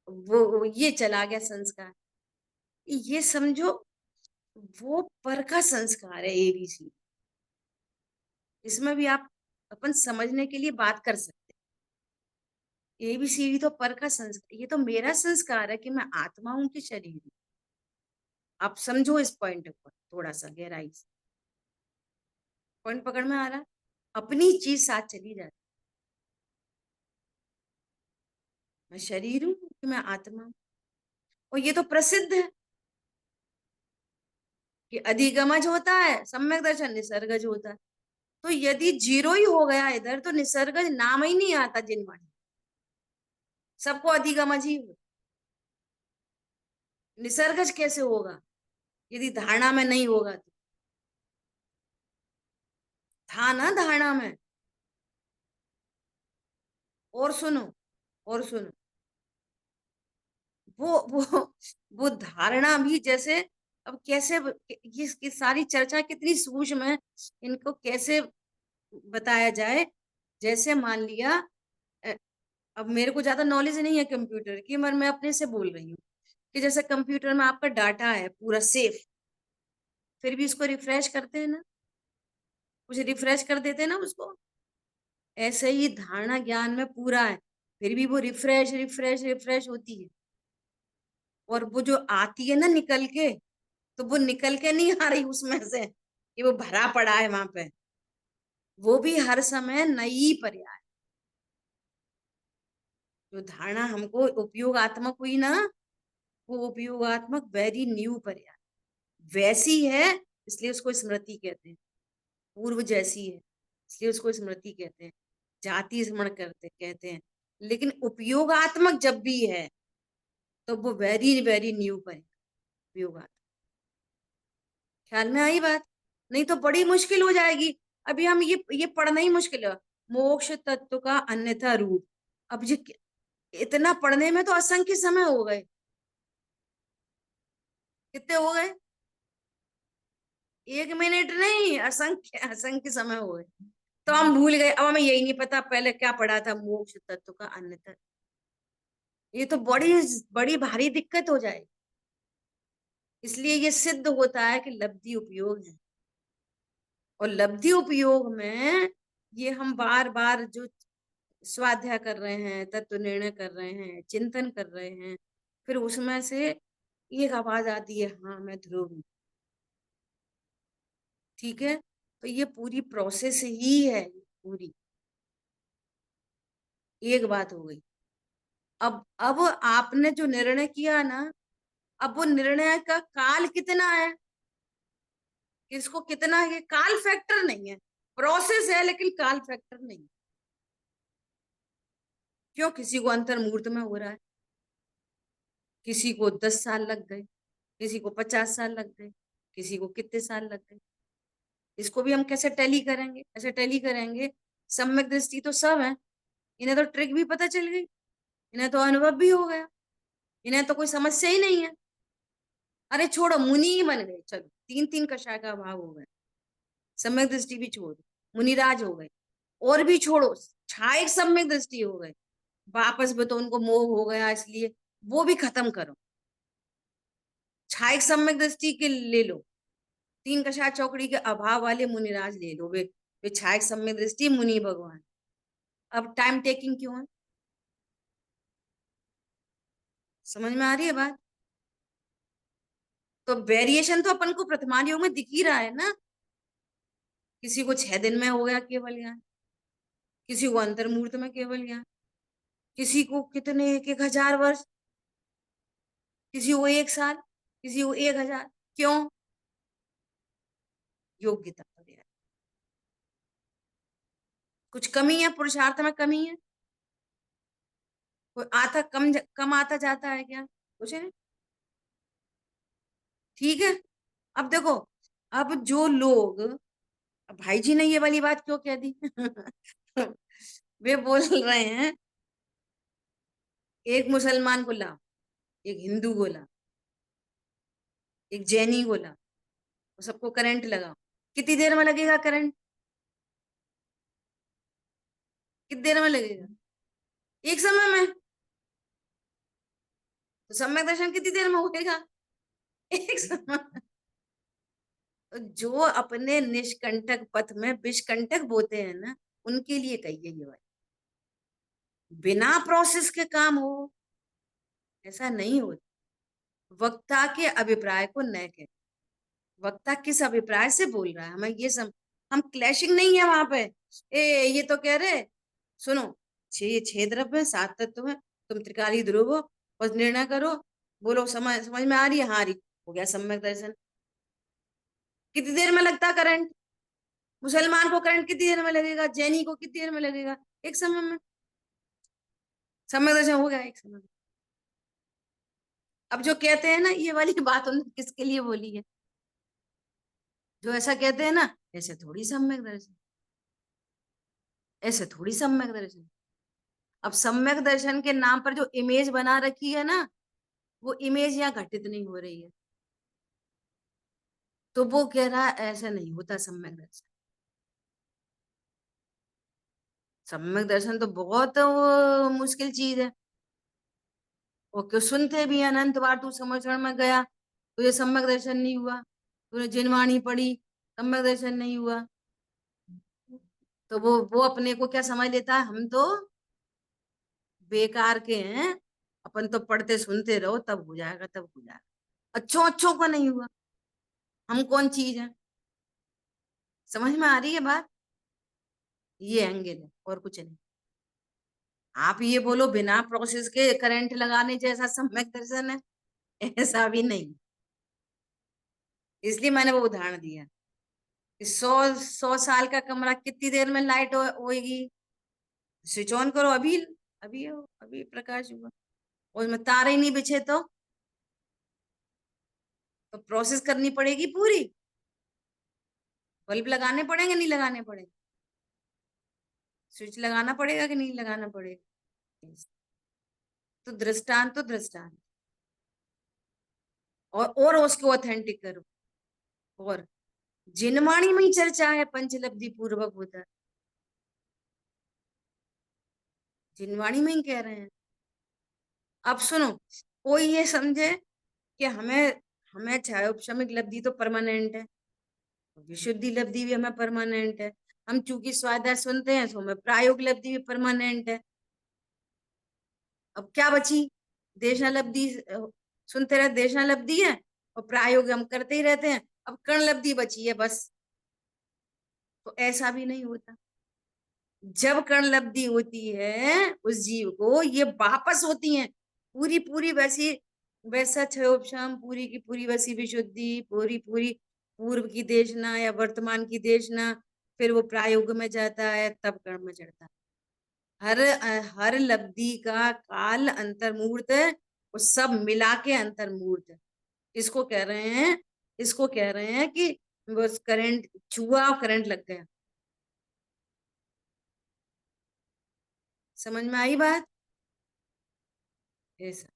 वो ये चला गया संस्कार। ये समझो, वो पर का संस्कार है ABC। इसमें भी आप अपन समझने के लिए बात कर सकते हैं। ABCD तो पर का संस्कार, ये तो मेरा संस्कार है कि मैं आत्मा हूं कि शरीर हूं। आप समझो इस पॉइंट पर थोड़ा सा गहराई से। पॉइंट पकड़ में आ रहा? अपनी चीज साथ चली जाती। मैं शरीर हूं कि मैं आत्मा हूं। और ये तो प्रसिद्ध है। कि अधिगमज होता है, सम्यक दर्शन निसर्गज होता है। तो यदि जीरो ही हो गया इधर तो निसर्गज नाम ही नहीं आता जिनवाणी, सबको अधिगमज ही हो। निसर्गज कैसे होगा यदि धारणा में नहीं होगा तो? था ना धारणा में। और सुनो, और सुनो, वो वो धारणा भी जैसे, अब कैसे ये सारी चर्चा कितनी सूक्ष्म है, इनको कैसे बताया जाए। जैसे मान लिया, अ, अब मेरे को ज्यादा नॉलेज नहीं है कंप्यूटर की, मगर मैं अपने से बोल रही हूँ कि जैसे कंप्यूटर में आपका डाटा है पूरा सेफ, फिर भी उसको रिफ्रेश करते हैं ना, कुछ रिफ्रेश कर देते हैं ना उसको। ऐसे ही धारणा ज्ञान में पूरा है, फिर भी वो रिफ्रेश रिफ्रेश रिफ्रेश होती है। और वो जो आती है ना निकल के, तो वो निकल के नहीं आ रही उसमें से कि वो भरा पड़ा है वहां पे, वो भी हर समय नई पर्याय। जो धारणा हमको उपयोगात्मक हुई ना, वो उपयोगात्मक वेरी न्यू पर्याय वैसी है, इसलिए उसको स्मृति कहते हैं। पूर्व जैसी है इसलिए उसको स्मृति कहते हैं, जाति स्मरण करते कहते हैं। लेकिन उपयोगात्मक जब भी है तो वो वेरी वेरी न्यू पर्याय उपयोगात्मक। ख्याल में आई बात? नहीं तो बड़ी मुश्किल हो जाएगी। अभी हम ये पढ़ना ही मुश्किल है, मोक्ष तत्व का अन्यथा रूप। अब ये इतना पढ़ने में तो असंख्य समय हो गए। कितने हो गए? 1 मिनट नहीं, असंख्य असंख्य समय हो गए। तो हम भूल गए, अब हमें यही नहीं पता पहले क्या पढ़ा था, मोक्ष तत्व का अन्यथा। ये तो बड़ी बड़ी भारी दिक्कत हो जाएगी। इसलिए ये सिद्ध होता है कि लब्धि उपयोग है, और लब्धि उपयोग में ये हम बार बार जो स्वाध्याय कर रहे हैं, तत्व निर्णय कर रहे हैं, चिंतन कर रहे हैं, फिर उसमें से एक आवाज आती है, हाँ मैं ध्रुव हूं। ठीक है, तो ये पूरी प्रोसेस ही है पूरी। एक बात हो गई। अब आपने जो निर्णय किया ना, अब वो निर्णय का काल कितना है, इसको कितना है, ये काल फैक्टर नहीं है, प्रोसेस है लेकिन काल फैक्टर नहीं। क्यों? किसी को अंतर्मुहूर्त में हो रहा है, किसी को 10 साल लग गए, किसी को 50 साल लग गए, किसी को कितने साल लग गए। इसको भी हम कैसे टैली करेंगे? ऐसे टैली करेंगे, सम्यक दृष्टि तो सब है, इन्हें तो ट्रिक भी पता चल गई, इन्हें तो अनुभव भी हो गया, इन्हें तो कोई समस्या ही नहीं है। अरे छोड़ो, मुनि ही बन गए, चलो 3 कषाय का अभाव हो गया, सम्यक दृष्टि भी छोड़ दो, मुनिराज हो गए। और भी छोड़ो, छायक सम्यक दृष्टि हो गए, वापस में तो उनको मोह हो गया, इसलिए वो भी खत्म करो। छायक सम्यक दृष्टि के ले लो, 3 कषाय चौकड़ी के अभाव वाले मुनिराज ले लो, वे छायक सम्यक दृष्टि मुनि भगवान। अब टाइम टेकिंग क्यों है? समझ में आ रही है बात? तो वेरिएशन तो अपन को प्रथमान योग में दिख ही रहा है ना। किसी को 6 दिन में हो गया केवल ज्ञान, किसी को अंतर्मुहूर्त में केवल ज्ञान, किसी को कितने 1,000 वर्ष, किसी को 1 साल, किसी को 1,000। क्यों? योग्यता वगैरह कुछ कमी है, पुरुषार्थ में कमी है, कोई आता कम आता जाता है क्या? कुछ नहीं। ठीक है, अब देखो, अब जो लोग, अब भाई जी ने ये वाली बात क्यों कह दी? वे बोल रहे हैं एक मुसलमान को ला, एक हिंदू को ला, एक जैनी को ला, सबको करंट लगाओ, कितनी देर में लगेगा करंट? कितनी देर में लगेगा? एक समय में। तो सम्यक दर्शन कितनी देर में होगा? एक समय में। तो जो अपने निष्कंटक पथ में विषकंटक बोते हैं ना, उनके लिए कहिए ये बात। बिना प्रोसेस के काम हो ऐसा नहीं होता। वक्ता के अभिप्राय को न कह, वक्ता किस अभिप्राय से बोल रहा है हमें ये हम क्लैशिंग नहीं है वहां पे। ये तो कह रहे, सुनो, 6 द्रव्य है, 7 तत्व है, तुम त्रिकाली ध्रुव हो, बस निर्णय करो, बोलो समझ में आ रही है? हाँ, रही, हो गया सम्यक दर्शन। कितनी देर में लगता करंट? मुसलमान को करंट कितनी देर में लगेगा? जैनी को कितनी देर में लगेगा? एक समय में। सम्यक दर्शन हो गया एक समय में। अब जो कहते हैं ना, ये वाली बात उन्होंने किसके लिए बोली है? जो ऐसा कहते हैं ना, ऐसे थोड़ी सम्यक दर्शन, ऐसे थोड़ी सम्यक दर्शन। अब सम्यक दर्शन के नाम पर जो इमेज बना रखी है ना, वो इमेज यहाँ घटित नहीं हो रही है, तो वो कह रहा है ऐसा नहीं होता सम्यक दर्शन। सम्यक दर्शन तो बहुत वो मुश्किल चीज है। वो क्यों सुनते भी हैं, अनंत बार तू समझण में गया, तुझे सम्यक दर्शन नहीं हुआ, तूने जिनवाणी पढ़ी, सम्यक दर्शन नहीं हुआ। तो वो अपने को क्या समझ लेता है, हम तो बेकार के हैं, अपन तो पढ़ते सुनते रहो, तब हो जाएगा, तब हो जाएगा। अच्छों अच्छों का नहीं हुआ, हम कौन चीज है? समझ में आ रही है बात? ये एंगल है और कुछ नहीं। आप ये बोलो बिना प्रोसेस के करंट लगाने जैसा सम्यक दर्शन है, ऐसा भी नहीं। इसलिए मैंने वो उदाहरण दिया कि 100 साल का कमरा कितनी देर में लाइट होएगी? स्विच ऑन करो, अभी अभी अभी प्रकाश हुआ, और उसमें तारे ही नहीं बिछे तो प्रोसेस करनी पड़ेगी पूरी। बल्ब लगाने पड़ेंगे, नहीं लगाने पड़ेंगे? स्विच लगाना पड़ेगा कि नहीं लगाना पड़ेगा? तो दृष्टांत तो दृष्टांत, और उसको ऑथेंटिक करो। और जिनवाणी में ही चर्चा है, पंचलब्धि पूर्वक होता है, जिनवाणी में ही कह रहे हैं। अब सुनो, कोई ये समझे कि हमें हमें क्षायोपशमिक लब्धि तो परमानेंट है, विशुद्धि लब्धि भी हमें परमानेंट है, हम चूंकि स्वाध्याय सुनते हैं तो हमें प्रायोग लब्धि भी परमानेंट है। अब क्या बची? देशना लब्धि सुनते रहे, देशना लब्धि है, और प्रायोग हम करते ही रहते हैं, अब कर्ण लब्धि बची है बस। तो ऐसा भी नहीं होता। जब कर्ण लब्धि होती है उस जीव को, ये वापस होती है पूरी पूरी वैसी, वैसा क्षयोपशम, पूरी की पूरी वैसी विशुद्धि, पूरी पूरी पूर्व की देशना या वर्तमान की देशना, फिर वो प्रायोग में जाता है, तब कर्म में चढ़ता है। हर हर लब्धि का काल अंतर्मूर्त है, वो सब मिला के अंतर्मूर्त है। इसको कह रहे हैं, इसको कह रहे हैं कि बस करंट छुआ और करंट लग गया। समझ में आई बात? ऐसा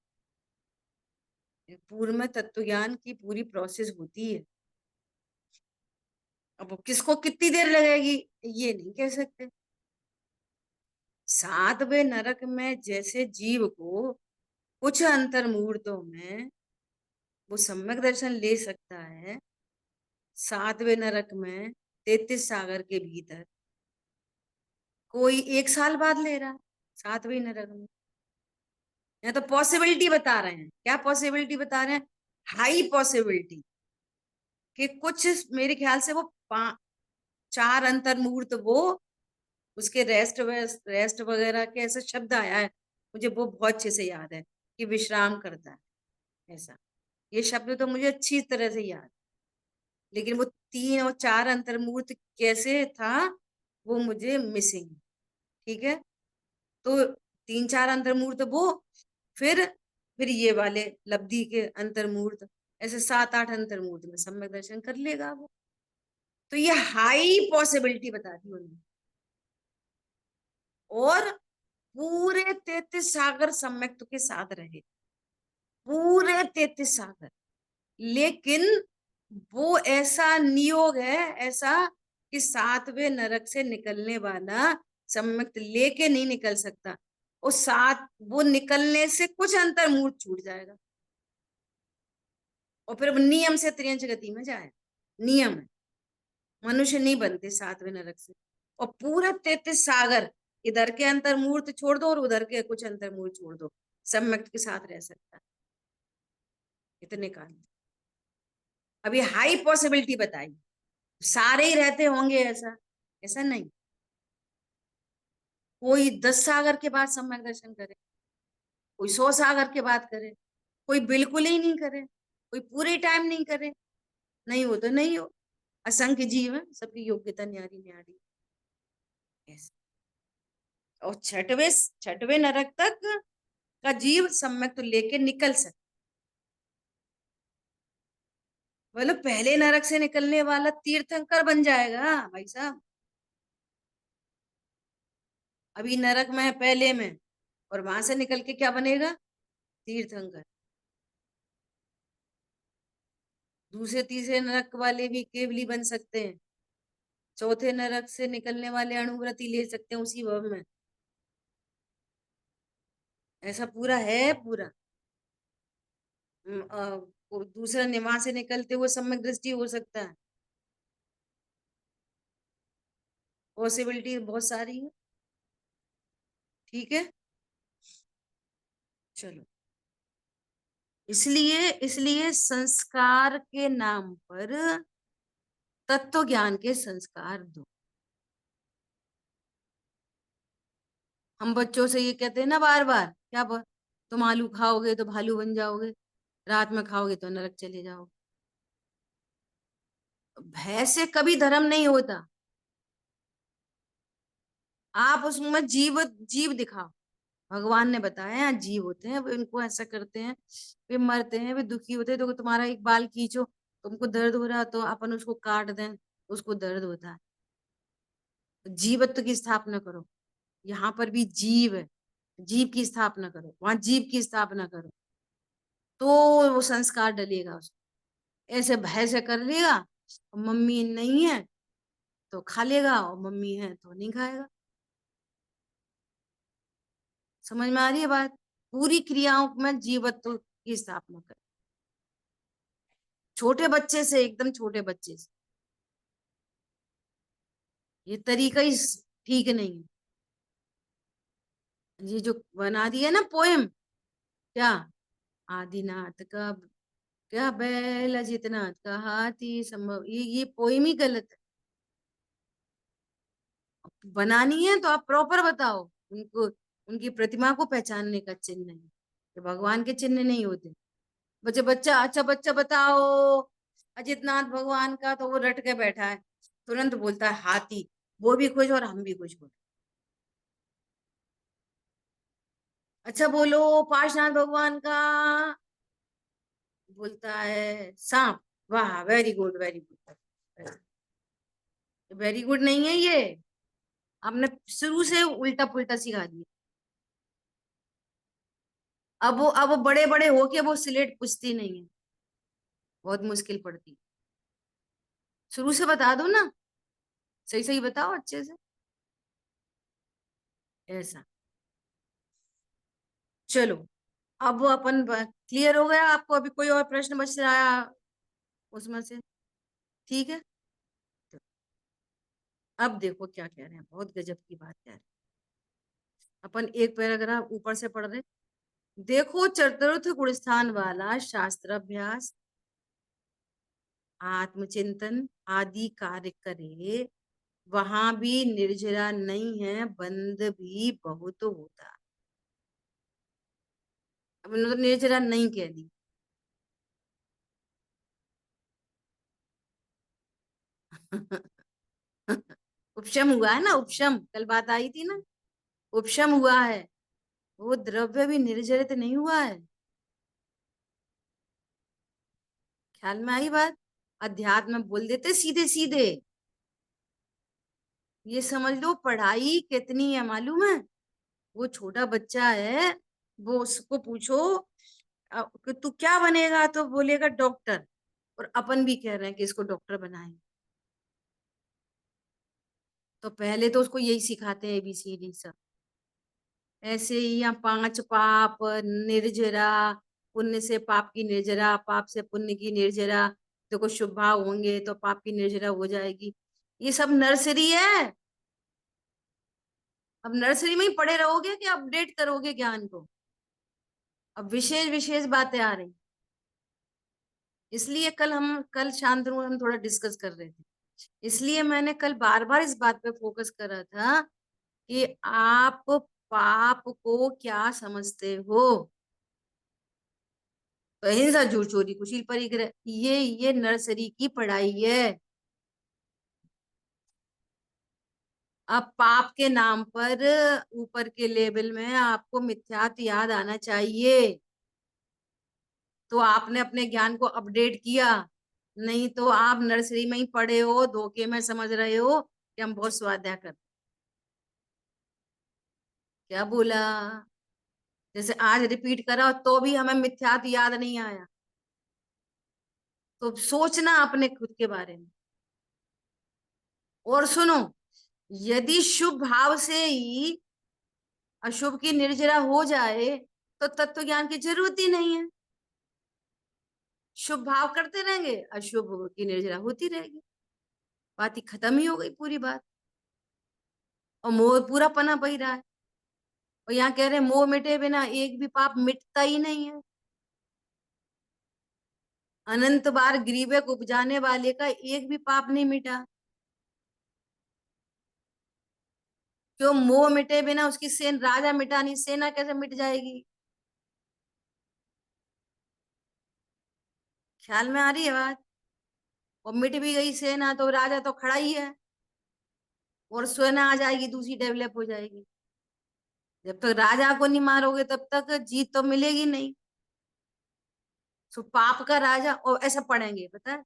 पूर्व में तत्व ज्ञान की पूरी प्रोसेस होती है। अब वो किसको कितनी देर लगेगी ये नहीं कह सकते। 7वें नरक में जैसे जीव को कुछ अंतर मुहूर्तों में वो सम्यक दर्शन ले सकता है, 7वें नरक में 33 सागर के भीतर कोई 1 साल बाद ले रहा है 7वें नरक में। या तो पॉसिबिलिटी बता रहे हैं, क्या पॉसिबिलिटी बता रहे हैं? हाई पॉसिबिलिटी कि कुछ, मेरे ख्याल से वो 4 अंतर मुहूर्त, वो उसके रेस्ट वगैरह के ऐसे शब्द आया है, मुझे वो बहुत अच्छे से याद है कि विश्राम करता है, ऐसा ये शब्द तो मुझे अच्छी तरह से याद। लेकिन वो 3 और 4 अंतर मुहूर्त कैसे था वो मुझे मिसिंग। ठीक है, तो 3-4 अंतर मुहूर्त वो, फिर ये वाले लब्धि के अंतर मुहूर्त, ऐसे 7-8 अंतर मुहूर्त में सम्यक दर्शन कर लेगा वो। तो ये हाई पॉसिबिलिटी बता दी उन्होंने। और पूरे 33 सागर सम्यक के साथ रहे, पूरे 33 सागर। लेकिन वो ऐसा नियोग है, ऐसा कि 7वें नरक से निकलने वाला सम्यक लेके नहीं निकल सकता, और वो निकलने से कुछ अंतर मुहूर्त छूट जाएगा, और फिर नियम से त्रियंच गति में जाए। नियम है, मनुष्य नहीं बनते 7वें नरक से। और पूरा 33 सागर, इधर के अंतर मुहूर्त छोड़ दो और उधर के कुछ अंतर मुहूर्त छोड़ दो, सम्यक के साथ रह सकता है इतने काल। अभी हाई पॉसिबिलिटी बताई, सारे ही रहते होंगे ऐसा? ऐसा नहीं। कोई 10 सागर के बाद सम्यक दर्शन करे, कोई 100 सागर के बाद करे, कोई बिल्कुल ही नहीं करे, कोई पूरे टाइम नहीं करे। नहीं हो तो नहीं हो, असंख्य जीव है, सबकी योग्यता न्यारी न्यारी। और छठवें नरक तक का जीव सम्यक तो लेके निकल सकता, मतलब पहले नरक से निकलने वाला तीर्थंकर बन जाएगा भाई साहब। अभी नरक में है पहले में, और वहां से निकल के क्या बनेगा? तीर्थंकर। दूसरे तीसरे नरक वाले भी केवली बन सकते हैं, चौथे नरक से निकलने वाले अणुव्रति ले सकते हैं उसी भव में। ऐसा पूरा है पूरा। वो दूसरा निवास से निकलते हुए सम्यक दृष्टि हो सकता है, पॉसिबिलिटी बहुत सारी है। ठीक है, चलो। इसलिए इसलिए संस्कार के नाम पर तत्व ज्ञान के संस्कार दो। हम बच्चों से ये कहते हैं ना बार बार, क्या तुम आलू खाओगे तो भालू बन जाओगे, रात में खाओगे तो नरक चले जाओगे। भय से कभी धर्म नहीं होता। आप उसमें जीव जीव दिखाओ। भगवान ने बताया जीव होते हैं, वो इनको ऐसा करते हैं, वे मरते हैं, वे दुखी होते हैं। तो तुम्हारा एक बाल खींचो, तुमको दर्द हो रहा तो अपन उसको काट दें, उसको दर्द होता है। जीवत्व की स्थापना करो, यहाँ पर भी जीव है, जीव की स्थापना करो, वहां जीव की स्थापना करो, तो वो संस्कार डलेगा उसको। ऐसे भय से कर लेगा, मम्मी नहीं है तो खा लेगा, और मम्मी है तो नहीं खाएगा। समझ में आ रही है बात? पूरी क्रियाओं में जीवत्व की स्थापना कर, छोटे बच्चे से, एकदम छोटे बच्चे से। ये तरीका ही ठीक नहीं है। ये जो बना दिया ना पोएम, क्या आदिनाथ का क्या बैल अजितनाथ का हाथी संभव, ये पोएम ही गलत है। बनानी है तो आप प्रॉपर बताओ उनको, उनकी प्रतिमा को पहचानने का चिन्ह है, ये भगवान के चिन्ह नहीं होते। बच्चे बच्चा अच्छा बच्चा बताओ अजितनाथ भगवान का, तो वो रट के बैठा है, तुरंत बोलता है हाथी, वो भी खुश और हम भी खुश बोल। अच्छा बोलो पार्शनाथ भगवान का, बोलता है सांप। वाह, very good very good. Very good नहीं है ये, आपने शुरू से उल्टा पुल्टा सिखा दिया। अब वो बड़े बड़े होके वो स्लेट पूछती नहीं है, बहुत मुश्किल पड़ती। शुरू से बता दो ना, सही सही बताओ अच्छे से। ऐसा, चलो। अब वो अपन क्लियर हो गया आपको? अभी कोई और प्रश्न बच रहा है उसमें से? ठीक है, तो अब देखो क्या कह रहे हैं, बहुत गजब की बात कह रहे हैं। अपन एक पैराग्राफ ऊपर से पढ़ रहे। देखो चतुर्थ गुणस्थान वाला शास्त्राभ्यास, आत्मचिंतन आदि कार्य करे, वहां भी निर्जरा नहीं है, बंद भी बहुत होता। अब उन्होंने तो निर्जरा नहीं कह दी। उपशम हुआ है ना, उपशम, कल बात आई थी ना, उपशम हुआ है, वो द्रव्य भी निर्जरित नहीं हुआ है। ख्याल में आई बात? अध्यात्म बोल देते सीधे सीधे। ये समझ लो पढ़ाई कितनी है मालूम है? वो छोटा बच्चा है, वो उसको पूछो कि तू क्या बनेगा, तो बोलेगा डॉक्टर, और अपन भी कह रहे हैं कि इसको डॉक्टर बनाए। तो पहले तो उसको यही सिखाते हैं ABCD सब। ऐसे ही यहाँ 5 पाप निर्जरा, पुण्य से पाप की निर्जरा, पाप से पुण्य की निर्जरा, देखो शुभ भाव होंगे तो पाप की निर्जरा हो जाएगी। ये सब नर्सरी है। अब नर्सरी में ही पढ़े रहोगे कि अपडेट करोगे ज्ञान को? अब विशेष विशेष बातें आ रही, इसलिए कल शांतनु हम थोड़ा डिस्कस कर रहे थे। इसलिए मैंने कल बार बार इस बात पे फोकस करा था कि आप पाप को क्या समझते हो। तो अहिंसा, झूठ, चोरी, कुशील, परिग्रह, ये नर्सरी की पढ़ाई है। अब पाप के नाम पर ऊपर के लेवल में आपको मिथ्यात्व याद आना चाहिए, तो आपने अपने ज्ञान को अपडेट किया, नहीं तो आप नर्सरी में ही पढ़े हो, धोखे में समझ रहे हो कि हम बहुत स्वाध्याय करते। क्या बोला? जैसे आज रिपीट करा तो भी हमें मिथ्यात्व याद नहीं आया, तो सोचना अपने खुद के बारे में। और सुनो, यदि शुभ भाव से ही अशुभ की निर्जरा हो जाए तो तत्व ज्ञान की जरूरत ही नहीं है। शुभ भाव करते रहेंगे, अशुभ की निर्जरा होती रहेगी, बात ही खत्म ही हो गई पूरी बात। और मोह पूरा पना बही रहा है, और यहाँ कह रहे हैं मोह मिटे बिना एक भी पाप मिटता ही नहीं है। अनंत बार ग्रीवे को उपजाने वाले का एक भी पाप नहीं मिटा। क्यों? मोह मिटे बिना उसकी सेन राजा मिटा नहीं, सेना कैसे मिट जाएगी? ख्याल में आ रही है बात? और मिट भी गई सेना तो राजा तो खड़ा ही है, और सेना आ जाएगी दूसरी, डेवलप हो जाएगी। जब तक राजा को नहीं मारोगे तब तक जीत तो मिलेगी नहीं। सो पाप का राजा, और ऐसा पढ़ेंगे, पता है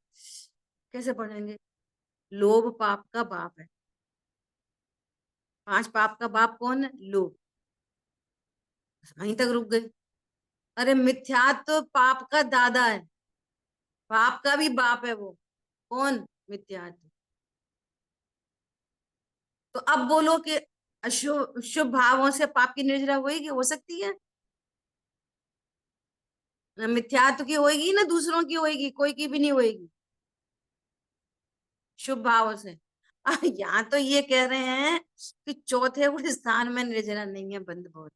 कैसे पढ़ेंगे? लोभ पाप का बाप है। 5 पाप का बाप कौन है? लोभ। वहीं तक रुक गए। अरे मिथ्यात्व तो पाप का दादा है, पाप का भी बाप है वो। कौन? मिथ्यात्व। तो अब बोलो कि अशुभ शुभ भावों से पाप की निर्जरा होगी? हो सकती है? ना मिथ्यात्व की होगी ना दूसरों की होगी, कोई की भी नहीं होगी शुभ भावों से। यहाँ तो ये कह रहे हैं कि चौथे गुण स्थान में निर्जरा नहीं है, बंद बहुत।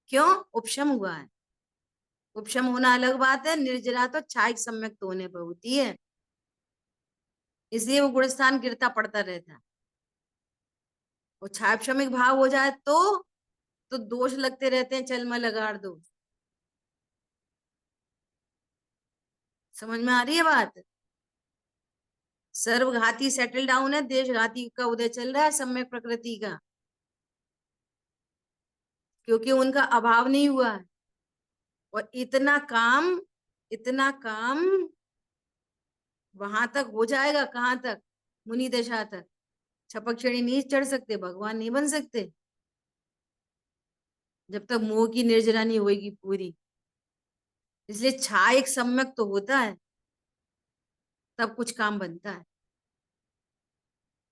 क्यों? उपशम हुआ है। उपशम होना अलग बात है, निर्जरा तो छाई सम्यक होने पर होती है, इसलिए वो गुण स्थान गिरता पड़ता रहता है। और छापशमिक भाव हो जाए तो दोष लगते रहते हैं, चल मैं लगाड़ दो। समझ में आ रही है बात? सर्वघाती सेटल डाउन है, देशघाती का उदय चल रहा है सम्यक प्रकृति का, क्योंकि उनका अभाव नहीं हुआ है। और इतना काम वहां तक हो जाएगा, कहां तक? मुनि दशा तक। छपक छड़ी नहीं चढ़ सकते, भगवान नहीं बन सकते, जब तक मोह की निर्जरा नहीं होगी पूरी। इसलिए छा एक सम्यक तो होता है, तब कुछ काम बनता है।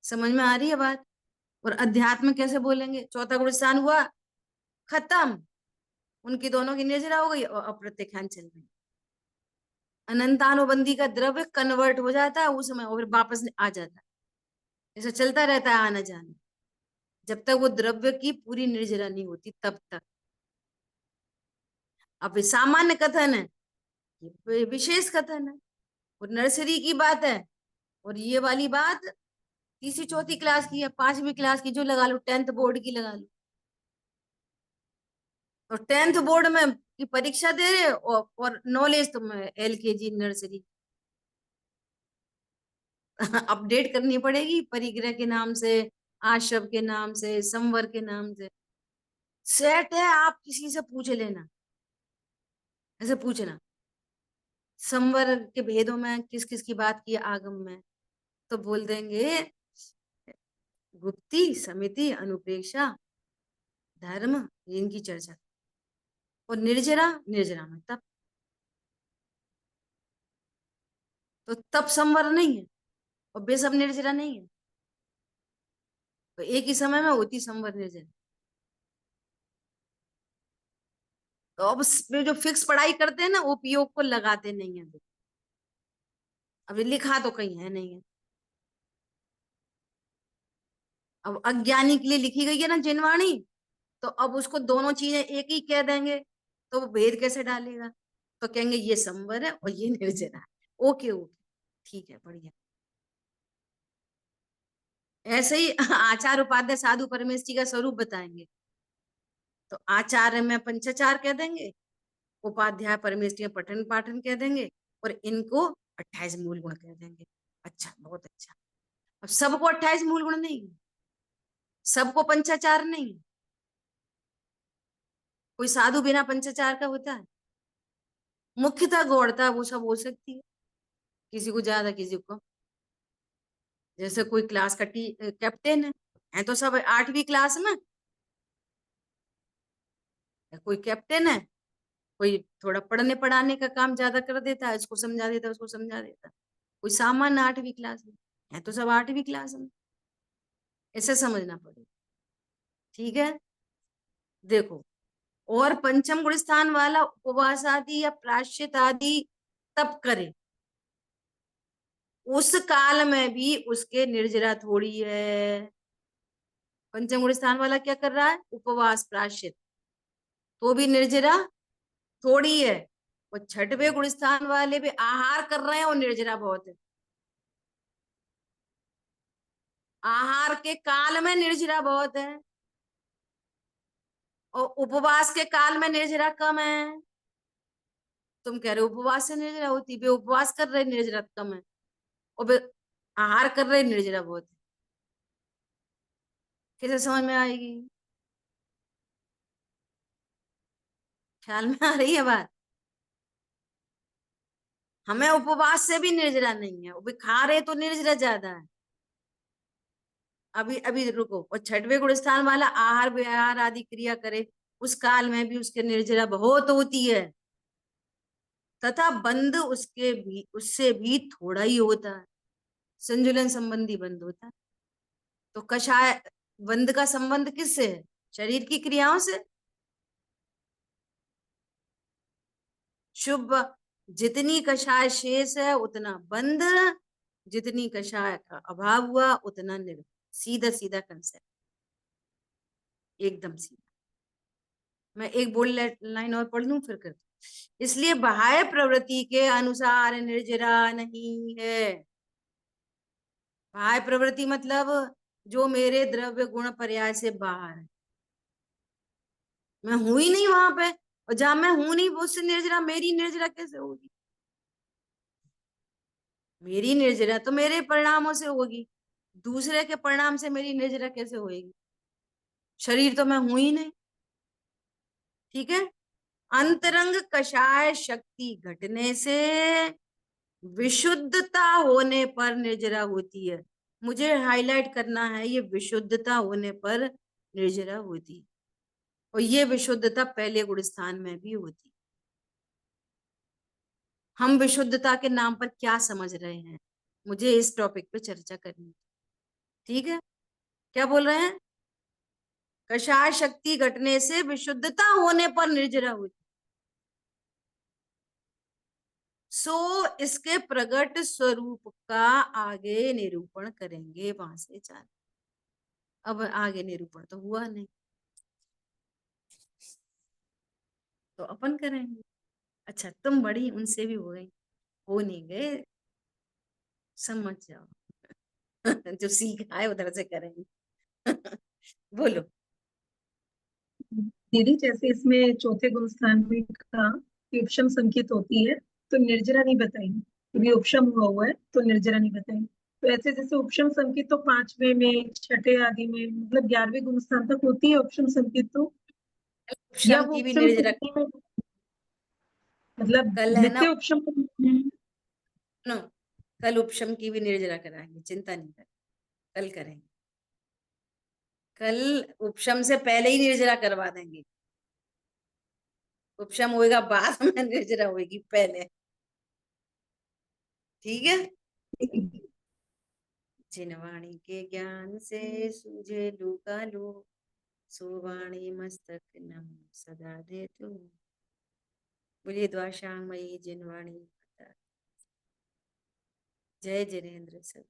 समझ में आ रही है बात? और अध्यात्म कैसे बोलेंगे? चौथा गुण स्थान हुआ, खत्म, उनकी दोनों की निर्जरा हो गई और अप्रत्यख्यान चल रही। अनंतानुबंधी का द्रव्य कन्वर्ट हो जाता है उस समय, और फिर वापस आ जाता है, ऐसा चलता रहता है आना जाना, जब तक वो द्रव्य की पूरी निर्जरा नहीं होती तब तक। अब ये सामान्य कथन है, ये विशेष कथन है, और नर्सरी की बात है, और ये वाली बात तीसरी चौथी क्लास की है, 5वीं क्लास की, जो लगा लो, 10th बोर्ड की लगा लो। और 10th बोर्ड में की परीक्षा दे रहे और नॉलेज तुम LKG नर्सरी। अपडेट करनी पड़ेगी परिग्रह के नाम से, आशव के नाम से, संवर के नाम से। सेट है, आप किसी से पूछ लेना, ऐसे पूछना संवर के भेदों में किस किस की बात की आगम में, तो बोल देंगे गुप्ती, समिति, अनुप्रेक्षा, धर्म, इनकी चर्चा। और निर्जरा, निर्जरा में तप, तो तप संवर नहीं है और बेसब निर्जरा नहीं है, तो एक ही समय में होती संवर निर्जरा। तो अब जो फिक्स पढ़ाई करते हैं ना, उपयोग को लगाते नहीं है। अब ये लिखा तो कहीं है नहीं है। अब अज्ञानी के लिए लिखी गई है ना जिनवाणी, तो अब उसको दोनों चीजें एक ही कह देंगे, तो वो भेद कैसे डालेगा? तो कहेंगे ये संवर है और ये निर्जरा है। ओके ओके, ठीक है, बढ़िया। ऐसे ही आचार्य उपाध्याय साधु परमेश जी का स्वरूप बताएंगे, तो आचार्य में पंचाचार कह देंगे, उपाध्याय परमेश जी पठन पाठन कह देंगे, और इनको 28 मूल गुण कह देंगे। अच्छा, बहुत अच्छा। अब सबको 28 मूल गुण नहीं, सबको पंचाचार नहीं, कोई साधु बिना पंचाचार का होता है? मुख्यतः गौड़ता वो सब हो सकती है, किसी को ज्यादा किसी को। जैसे कोई क्लास का कैप्टन है तो सब 8वीं क्लास में, कोई कैप्टन है, कोई थोड़ा पढ़ने पढ़ाने का काम ज्यादा कर देता है, इसको समझा देता है उसको समझा देता है। कोई सामान्य 8वीं क्लास में है तो सब 8वीं क्लास में, ऐसे समझना पड़ेगा। ठीक है, देखो, और पंचम गुण स्थान वाला उपवास आदि या प्रायश्चित आदि तब करे, उस काल में भी उसके निर्जरा थोड़ी है। पंचम गुण स्थान वाला क्या कर रहा है? उपवास प्रायश्चित, तो भी निर्जरा थोड़ी है। और छठवें गुण स्थान वाले भी आहार कर रहे हैं और निर्जरा बहुत है। आहार के काल में निर्जरा बहुत है और उपवास के काल में निर्जरा कम है। तुम कह रहे हो उपवास से निर्जरा होती, वे उपवास कर रहे निर्जरा कम है, और वे आहार कर रहे निर्जरा बहुत है। कैसे समझ में आएगी? ख्याल में आ रही है बात? हमें उपवास से भी निर्जरा नहीं है, वो खा रहे तो निर्जरा ज्यादा है। अभी अभी रुको, और छठवें गुण स्थान वाला आहार विहार आदि क्रिया करे, उस काल में भी उसके निर्जरा बहुत होती है, तथा बंध उसके भी उससे भी थोड़ा ही होता है, संजुलन संबंधी बंध होता है। तो कषाय बंध का संबंध किससे है? शरीर की क्रियाओं से। शुभ, जितनी कषाय शेष है उतना बंध, जितनी कषाय का अभाव हुआ उतना निर्बंध। सीधा सीधा कंसेप्ट, एकदम सीधा। मैं एक बोल्ड लाइन और पढ़ लूं फिर कर। इसलिए बाह्य प्रवृत्ति के अनुसार निर्जरा नहीं है। बाह्य प्रवृत्ति मतलब जो मेरे द्रव्य गुण पर्याय से बाहर है, मैं हूं ही नहीं वहां पे, और जहां मैं हूं नहीं वो उससे निर्जरा, मेरी निर्जरा कैसे होगी? मेरी निर्जरा तो मेरे परिणामों से होगी, दूसरे के परिणाम से मेरी निर्जरा कैसे होगी? शरीर तो मैं हूं ही नहीं। ठीक है, अंतरंग कषाय शक्ति घटने से विशुद्धता होने पर निर्जरा होती है। मुझे हाईलाइट करना है, ये विशुद्धता होने पर निर्जरा होती है, और ये विशुद्धता पहले गुण स्थान में भी होती है। हम विशुद्धता के नाम पर क्या समझ रहे हैं, मुझे इस टॉपिक पे चर्चा करनी है। ठीक है, क्या बोल रहे हैं? कषाय शक्ति घटने से विशुद्धता होने पर निर्जरा होती, सो इसके प्रगट स्वरूप का आगे निरूपण करेंगे वहां से चाल। अब आगे निरूपण तो हुआ नहीं, तो अपन करेंगे। अच्छा, तुम बड़ी उनसे भी हो गई, हो नहीं गए, समझ जाओ। जो सीखा है उधर से करेंगे। बोलो। दीदी जैसे इसमें चौथे गुण स्थान में कहा कि उपशम संकेत होती है तो निर्जरा नहीं बताई, क्योंकि उपशम हुआ है तो निर्जरा नहीं बताई। तो ऐसे जैसे उपशम संकेत तो 5वें में, छठे आदि में, मतलब 11वें गुण स्थान तक होती है उपशम संकेत तो, या उपशम वो की भी उपशम निर्जरा, संकेत में मतलब कल है ना, नित्य उपशम। नो, कल उपशम की भी निर्जरा कराएंगे, चिंता नहीं कर, कल करेंगे। कल उपशम से पहले ही निर्जरा करवा देंगे, उपशम होएगा बाद में, निर्जरा होएगी पहले। ठीक है। जिन वाणी के ज्ञान से सूझे लूका लो, सो वाणी मस्तक नम सदा दे तू। बोलिए द्वाशांग मई जिन वाणी माता। जय जिनेन्द्र सब।